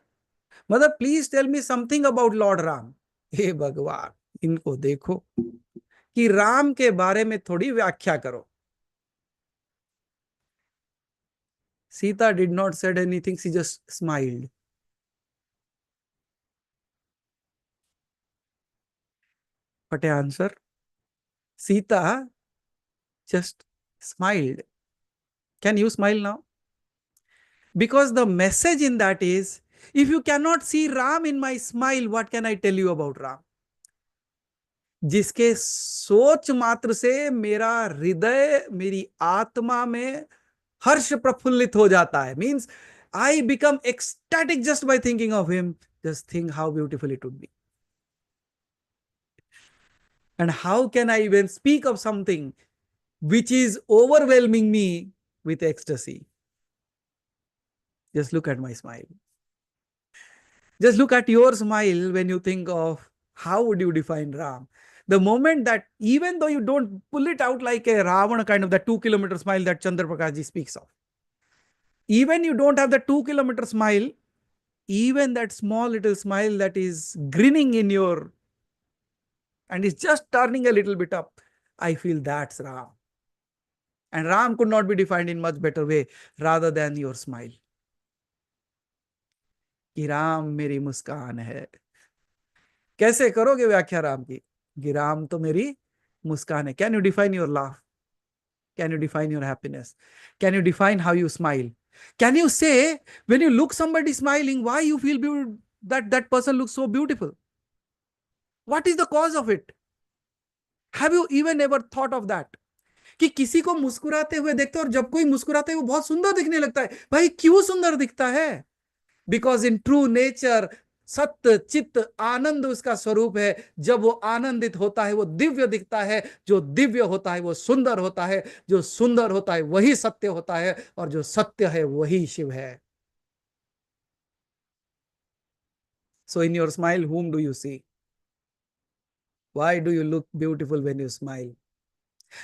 please tell me something about Lord Ram. हे भगवान, इनको देखो कि राम के बारे में थोड़ी व्याख्या करो. Sita did not said anything, she just smiled. What an answer. Sita just smiled. Can you smile now? Because the message in that is, if you cannot see Ram in my smile, what can I tell you about Ram? जिसके सोच मात्र से मेरा हृदय, मेरी आत्मा में हर्ष प्रफुल्लित हो जाता है. Means I become ecstatic just by thinking of him. Just think how beautiful it would be. And how can I even speak of something which is overwhelming me with ecstasy? Just look at my smile. Just look at your smile when you think of how would you define Ram. The moment that, even though you don't pull it out like a Ravana kind of the 2 kilometer smile that Chandra Prakash speaks of, even you don't have the 2 kilometer smile, even that small little smile that is grinning in your and is just turning a little bit up, I feel that's Ram. And Ram could not be defined in much better way rather than your smile. कि राम मेरी मुस्कान है. कैसे करोगे व्याख्या राम की? कि राम तो मेरी मुस्कान है. Can you define your laugh? Can you define your happiness? Can you define how you smile? Can you say when you look somebody smiling, why you feel that person looks so beautiful? What is the cause of it? Have you even ever thought of that? कि किसी को मुस्कुराते हुए देखते हो और जब कोई मुस्कुराता है वो बहुत सुंदर दिखने लगता है. भाई क्यों सुंदर दिखता है? बिकॉज इन ट्रू नेचर सत्य चित्त आनंद उसका स्वरूप है. जब वो आनंदित होता है वो दिव्य दिखता है. जो दिव्य होता है वो सुंदर होता है. जो सुंदर होता है वही सत्य होता है और जो सत्य है वही शिव है. So in your smile whom do you see? Why do you look beautiful when you smile?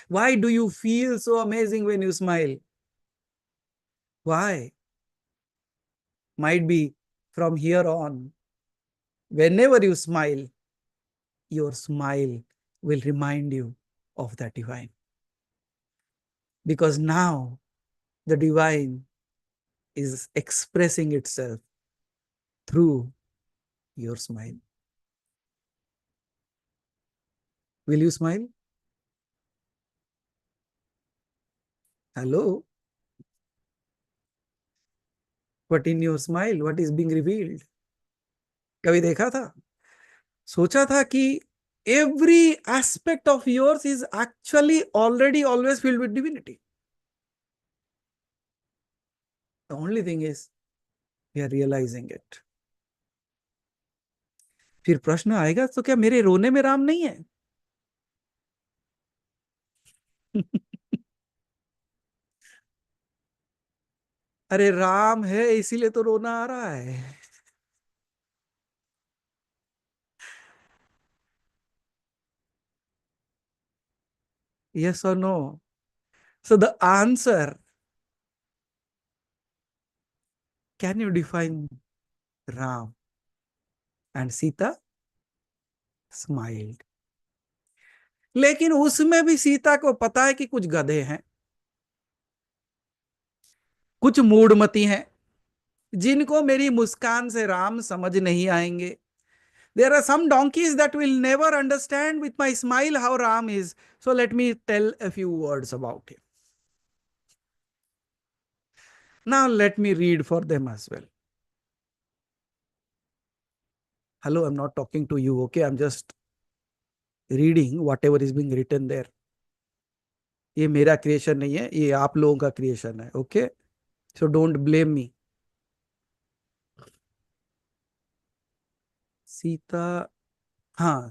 Why do you feel so amazing when you smile? Why? Might be from here on, whenever you smile, your smile will remind you of that divine. Because now the divine is expressing itself through your smile. Will you smile? Hello? But in your smile, what is being revealed? कभी देखा था? सोचा था कि every aspect of yours is actually already always filled with divinity. The only thing is, we are realizing it. फिर प्रश्न आएगा तो क्या मेरे रोने में राम नहीं है? अरे राम है इसीलिए तो रोना आ रहा है. Yes or no? So the answer, can you define Ram? And Sita smiled. लेकिन उसमें भी सीता को पता है कि कुछ गधे हैं, कुछ मूढ़मती हैं, जिनको मेरी मुस्कान से राम समझ नहीं आएंगे. There are some donkeys that will never understand with my smile how Ram is. So let me tell a few words about him. Now let me read for them as well. Hello, I'm not talking to you, okay? I'm just reading whatever is being written there. ये मेरा creation नहीं है, ये आप लोगों का creation है, okay? So don't blame me. Sita,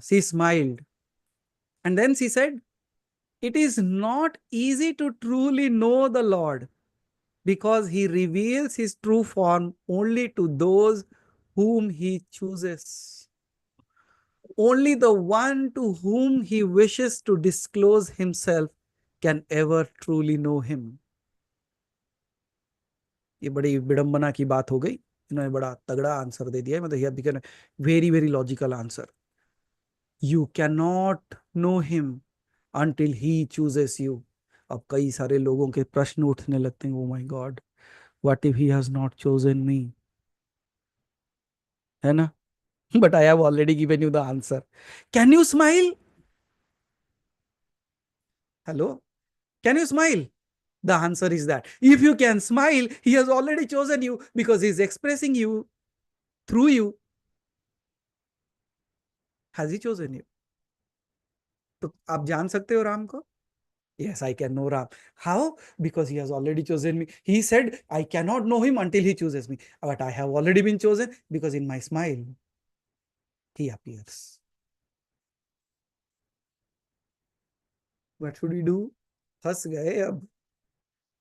she smiled. And then she said, it is not easy to truly know the Lord because he reveals his true form only to those whom he chooses. Only the one to whom he wishes to disclose himself can ever truly know him. ये बड़ी विडंबना की बात हो गई. इन्होंने बड़ा तगड़ा आंसर दे दिया. मतलब here became a very very logical answer. You cannot know him until he chooses you. अब कई सारे लोगों के प्रश्न उठने लगते हैं. Oh my God, what if he has not chosen me? है ना? But I have already given you the answer. Can you smile? Hello? Can you smile? The answer is that if you can smile, he has already chosen you because he is expressing you through you. Has he chosen you? तो आप जान सकते हो राम को? Yes, I can know Ram. How? Because he has already chosen me. He said, I cannot know him until he chooses me. But I have already been chosen because in my smile, he appears. What should we do? हंस गए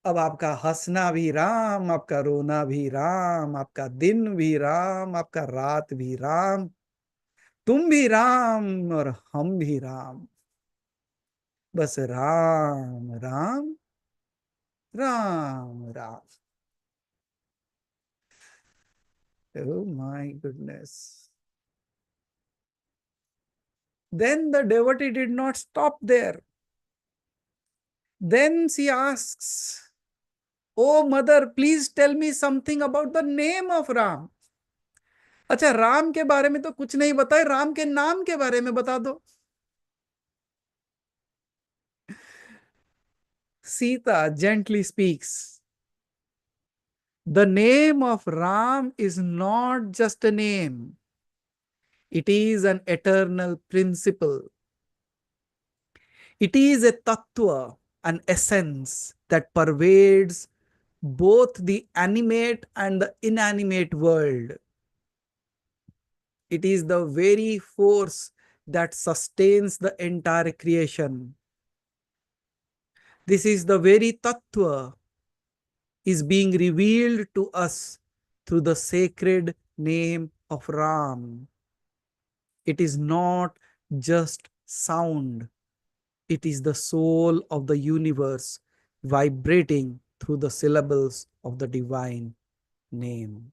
अब आपका हंसना भी राम, आपका रोना भी राम, आपका दिन भी राम, आपका रात भी राम, तुम भी राम और हम भी राम, बस Ram Ram Ram Ram. Oh my goodness. Then the devotee did not stop there. Then she asks, "Oh mother, please tell me something about the name of Ram." अच्छा, राम के बारे में तो कुछ नहीं बताए, राम के नाम के बारे में बता दो. Sita gently speaks. The name of Ram is not just a name. It is an eternal principle. It is a tattva, an essence that pervades both the animate and the inanimate world. It is the very force that sustains the entire creation. This is the very tattva is being revealed to us through the sacred name of Ram. It is not just sound. It is the soul of the universe vibrating through the syllables of the divine name.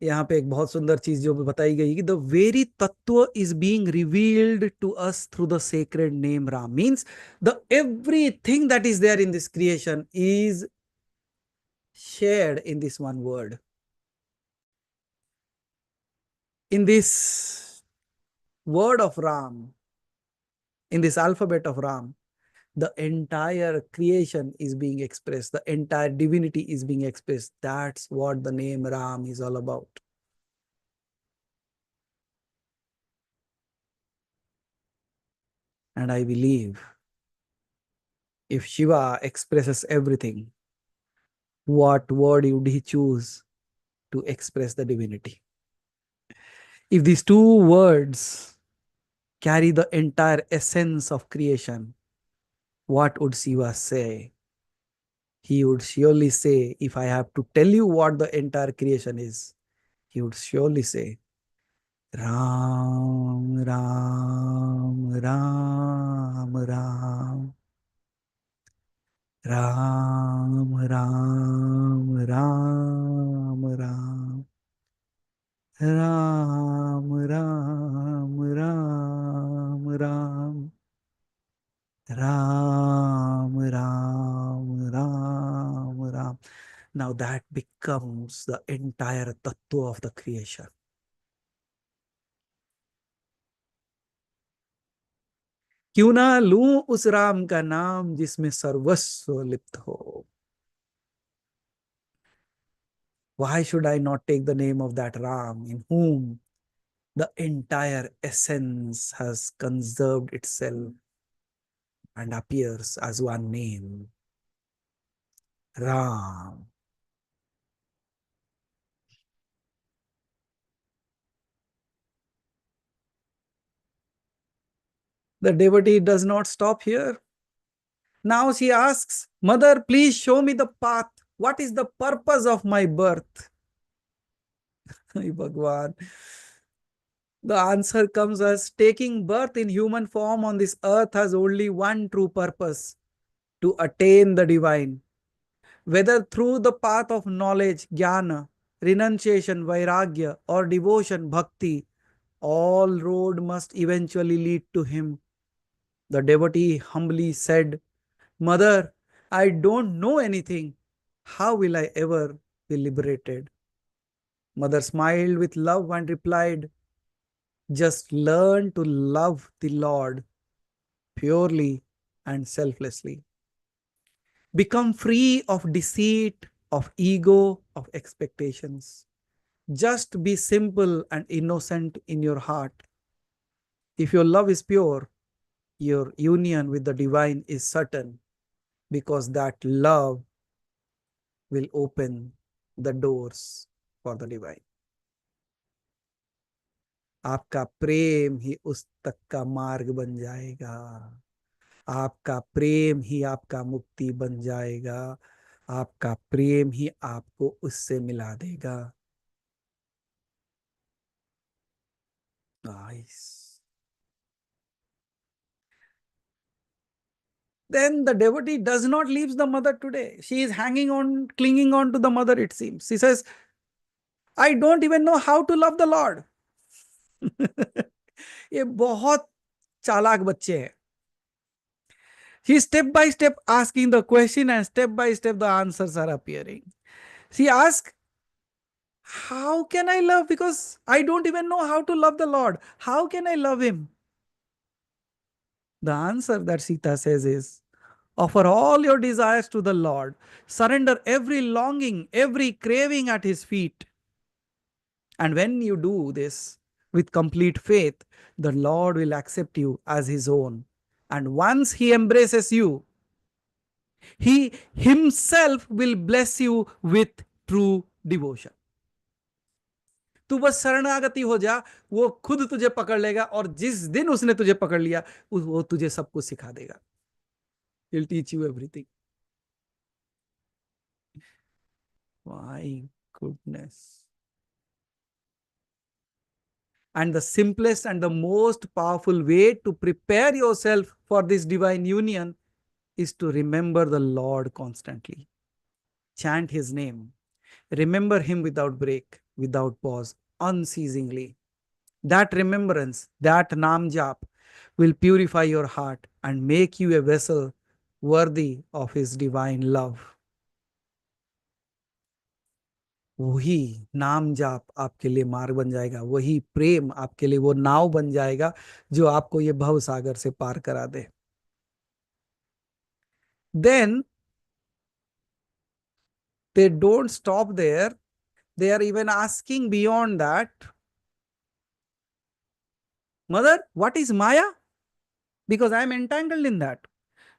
यहाँ पे एक बहुत सुंदर चीज जो बताई गई कि the very tattva is being revealed to us through the sacred name Ram. Means the everything that is there in this creation is shared in this one word. In this word of Ram, in this alphabet of Ram, the entire creation is being expressed, the entire divinity is being expressed. That's what the name Ram is all about. And I believe if Shiva expresses everything, what word would he choose to express the divinity? If these two words carry the entire essence of creation, what would Shiva say? He would surely say, if I have to tell you what the entire creation is, he would surely say, Ram, Ram, Ram, Ram. Ram, Ram, Ram, Ram. Ram, Ram, Ram, Ram. Ram, Ram, Ram, Ram. Now that becomes the entire tattva of the creation. क्यों ना लूं उस राम का नाम जिसमें सर्वस्व लिप्त हो. Why should I not take the name of that Ram in whom the entire essence has conserved itself and appears as one name, Ram. The devotee does not stop here. Now she asks, Mother, please show me the path. What is the purpose of my birth? Bhagwan. The answer comes as taking birth in human form on this earth has only one true purpose: to attain the divine. Whether through the path of knowledge, jnana, renunciation, vairagya, or devotion, bhakti, all road must eventually lead to him. The devotee humbly said, Mother, I don't know anything. How will I ever be liberated? Mother smiled with love and replied, just learn to love the Lord purely and selflessly. Become free of deceit, of ego, of expectations. Just be simple and innocent in your heart. If your love is pure, your union with the divine is certain, because that love will open the doors for the divine. आपका प्रेम ही उस तक का मार्ग बन जाएगा। आपका प्रेम ही आपका मुक्ति बन जाएगा। आपका प्रेम ही आपको उससे मिला देगा। Nice. Then the devotee does not leave the mother today. She is hanging on, clinging on to the mother, it seems. She says, I don't even know how to love the Lord. ये बहुत चालाक बच्चे हैं. He step by step asking the question and step by step the answers are appearing. She asks, how can I love? Because I don't even know how to love the Lord. How can I love him? The answer that Sita says is, offer all your desires to the Lord. Surrender every longing, every craving at his feet. And when you do this with complete faith, the Lord will accept you as his own. And once he embraces you, he himself will bless you with true devotion. तू बस शरणागति हो जा, वो खुद तुझे पकड़ लेगा, और जिस दिन उसने तुझे पकड़ लिया, वो तुझे सब कुछ सिखा देगा. He'll teach you everything. My goodness. And the simplest and the most powerful way to prepare yourself for this divine union is to remember the Lord constantly. Chant his name. Remember him without break, without pause, unceasingly. That remembrance, that Nam Jap, will purify your heart and make you a vessel worthy of his divine love. वही नाम जाप आपके लिए मार्ग बन जाएगा, वही प्रेम आपके लिए वो नाव बन जाएगा जो आपको ये भव सागर से पार करा दे. Then they don't stop there. They are even asking beyond that, Mother, what is Maya? Because I am entangled in that.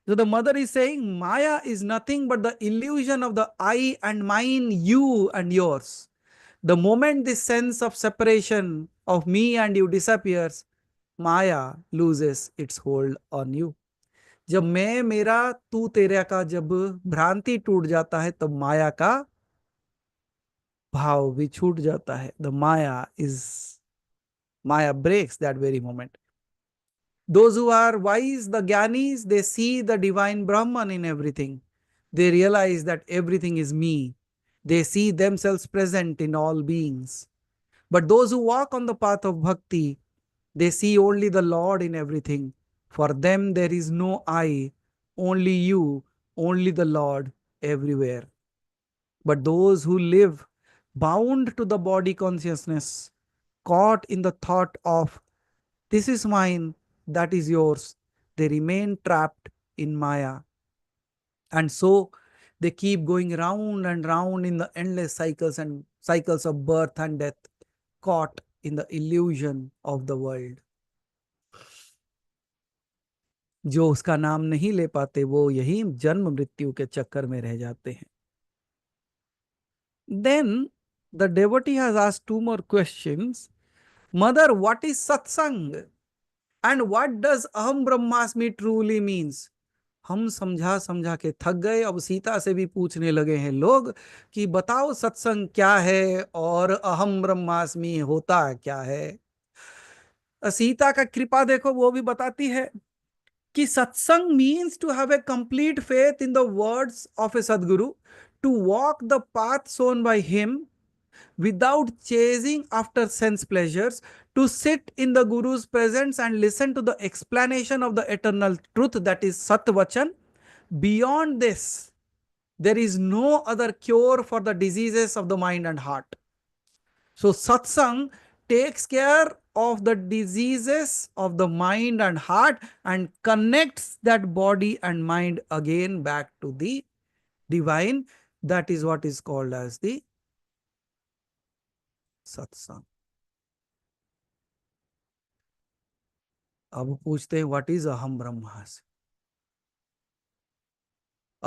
So the mother is saying, Maya is nothing but the illusion of the I and mine, you and yours. The moment this sense of separation of me and you disappears, Maya loses its hold on you. जब मैं मेरा तू तेरा का जब भ्रांति टूट जाता है, तब माया का भाव भी छूट जाता है. The Maya breaks that very moment. Those who are wise, the Gyanis, they see the divine Brahman in everything. They realize that everything is me. They see themselves present in all beings. But those who walk on the path of bhakti, they see only the Lord in everything. For them, there is no I, only you, only the Lord everywhere. But those who live bound to the body consciousness, caught in the thought of this is mine, that is yours, they remain trapped in Maya. And so they keep going round and round in the endless cycles and cycles of birth and death, caught in the illusion of the world. जो उसका नाम नहीं ले पाते, वो यही जन्म मृत्यु के चक्कर में रह जाते हैं. Then the devotee has asked two more questions. Mother, what is satsang? And what does aham brahmasmi truly means? हम समझा समझा के थक गए. अब सीता से भी पूछने लगे हैं लोग कि बताओ सत्संग क्या है और अहम ब्रह्मास्मि होता क्या है. सीता का कृपा देखो, वो भी बताती है कि satsang means to have a complete faith in the words of a sadguru, to walk the path shown by him without chasing after sense pleasures, to sit in the Guru's presence and listen to the explanation of the eternal truth, that is Satvachan. Beyond this, there is no other cure for the diseases of the mind and heart. So, Satsang takes care of the diseases of the mind and heart and connects that body and mind again back to the divine. That is what is called as the Satsang. अब पूछते हैं what is अहम ब्रह्मास्मि.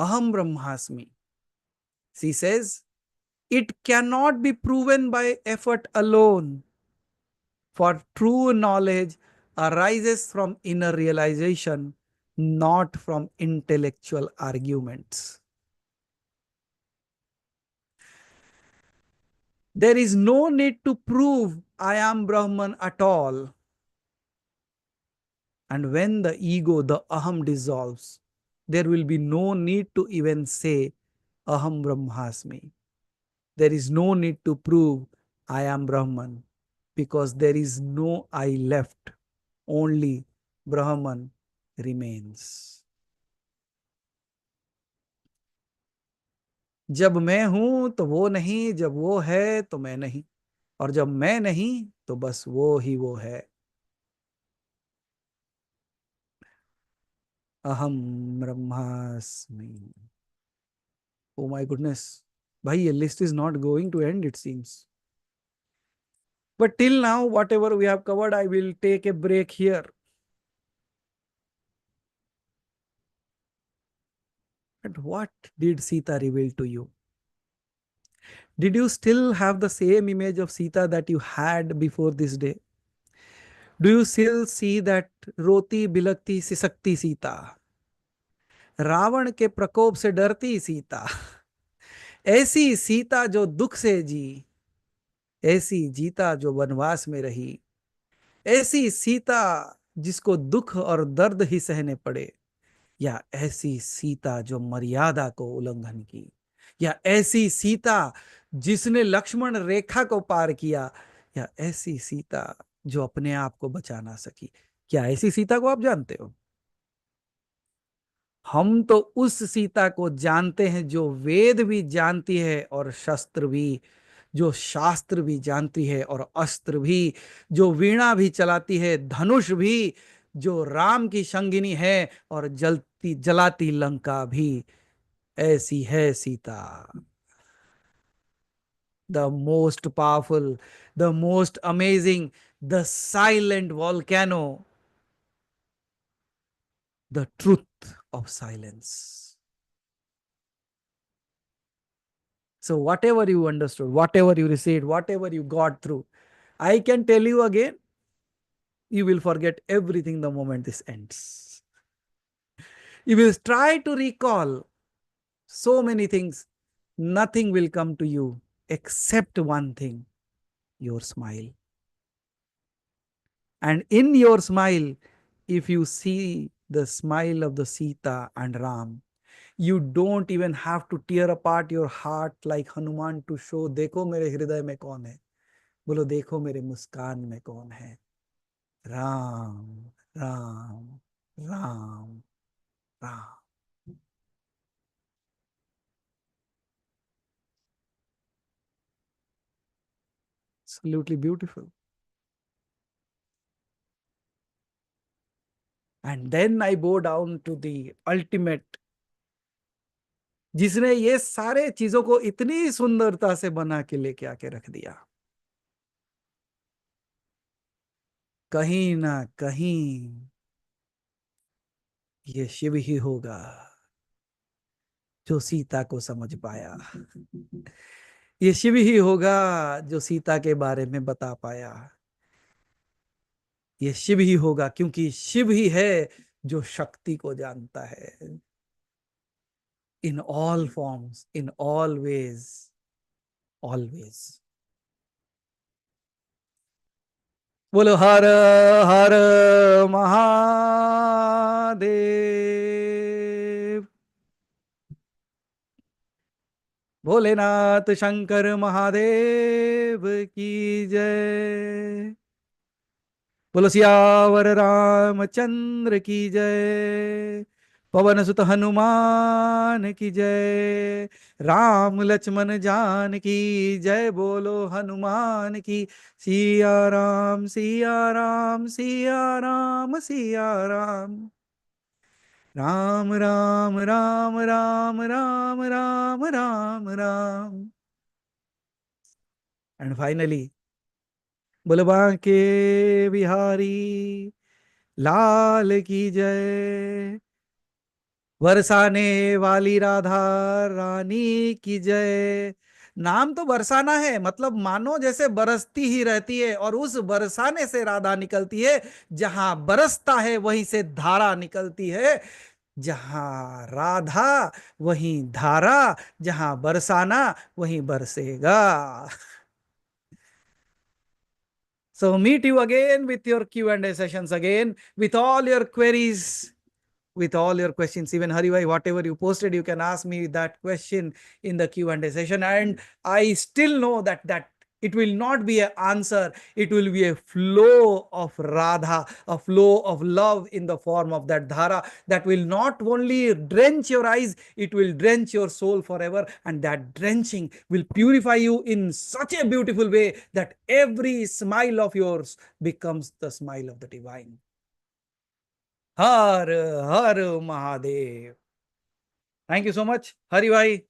अहम ब्रह्मास्मि, she says, it cannot be proven by effort alone. For true knowledge arises from inner realization, not from intellectual arguments. There is no need to prove I am Brahman at all. And when the ego, the aham dissolves, there will be no need to even say aham brahmasmi. There is no need to prove I am Brahman, because there is no I left. Only Brahman remains. जब मैं हूं तो वो नहीं, जब वो है तो मैं नहीं, और जब मैं नहीं तो बस वो ही वो है. अहम ब्रह्मास्मि. ओ माय गुडनेस, भाई ये list is not going to end it seems. But till now whatever we have covered, I will take a break here. And what did Sita reveal to you? Did you still have the same image of Sita that you had before this day? Do you still see that रोती बिलकती सिसकती सीता, रावण के प्रकोप से डरती सीता, ऐसी सीता जो दुख से जी, ऐसी जीता जो वनवास में रही, ऐसी सीता जिसको दुख और दर्द ही सहने पड़े, या ऐसी सीता जो मर्यादा को उल्लंघन की, या ऐसी सीता जिसने लक्ष्मण रेखा को पार किया, या ऐसी सीता जो अपने आप को बचा ना सकी. क्या ऐसी सीता को आप जानते हो? हम तो उस सीता को जानते हैं जो वेद भी जानती है और शस्त्र भी, जो शास्त्र भी जानती है और अस्त्र भी, जो वीणा भी चलाती है, धनुष भी, जो राम की संगिनी है और जलती जलाती लंका भी. ऐसी है Sita. The most powerful, the most amazing, the silent volcano, the truth of silence. So whatever you understood, whatever you received, whatever you got through, I can tell you again, you will forget everything the moment this ends. You will try to recall so many things. Nothing will come to you except one thing, your smile. And in your smile, if you see the smile of the Sita and Ram, you don't even have to tear apart your heart like Hanuman to show, देखो मेरे हृदय में कौन है. बोलो देखो मेरे मुस्कान में कौन है. Ram Ram Ram Ram. Absolutely beautiful. And then I bow down to the ultimate, जिसने ये सारे चीजों को इतनी सुंदरता से बना के लेके आके रख दिया. कहीं ना कहीं ये शिव ही होगा जो सीता को समझ पाया. ये शिव ही होगा जो सीता के बारे में बता पाया. ये शिव ही होगा क्योंकि शिव ही है जो शक्ति को जानता है. In all forms, in all ways, always. बोलो हर हर महादेव. भोलेनाथ शंकर महादेव की जय. बोलो सियावर रामचंद्र की जय. पवन सुत हनुमान की जय. राम लक्ष्मण जान की जय. बोलो हनुमान की. सिया राम सिया राम सिया राम सिया राम. राम राम राम राम राम राम राम राम. एंड फाइनली बोलो बांके बिहारी लाल की जय. बरसाने वाली राधा रानी की जय. नाम तो बरसाना है, मतलब मानो जैसे बरसती ही रहती है, और उस बरसाने से राधा निकलती है। जहां बरसता है वहीं से धारा निकलती है। जहां राधा वहीं धारा, जहां बरसाना वहीं बरसेगा। So meet you again with your Q&A sessions again, with all your queries, with all your questions. Even Haribhai, whatever you posted, you can ask me that question in the Q&A session. And I still know that it will not be an answer. It will be a flow of Radha, a flow of love in the form of that dhara that will not only drench your eyes, it will drench your soul forever. And that drenching will purify you in such a beautiful way that every smile of yours becomes the smile of the divine. Her her Mahadev. Thank you so much, Hari Bhai.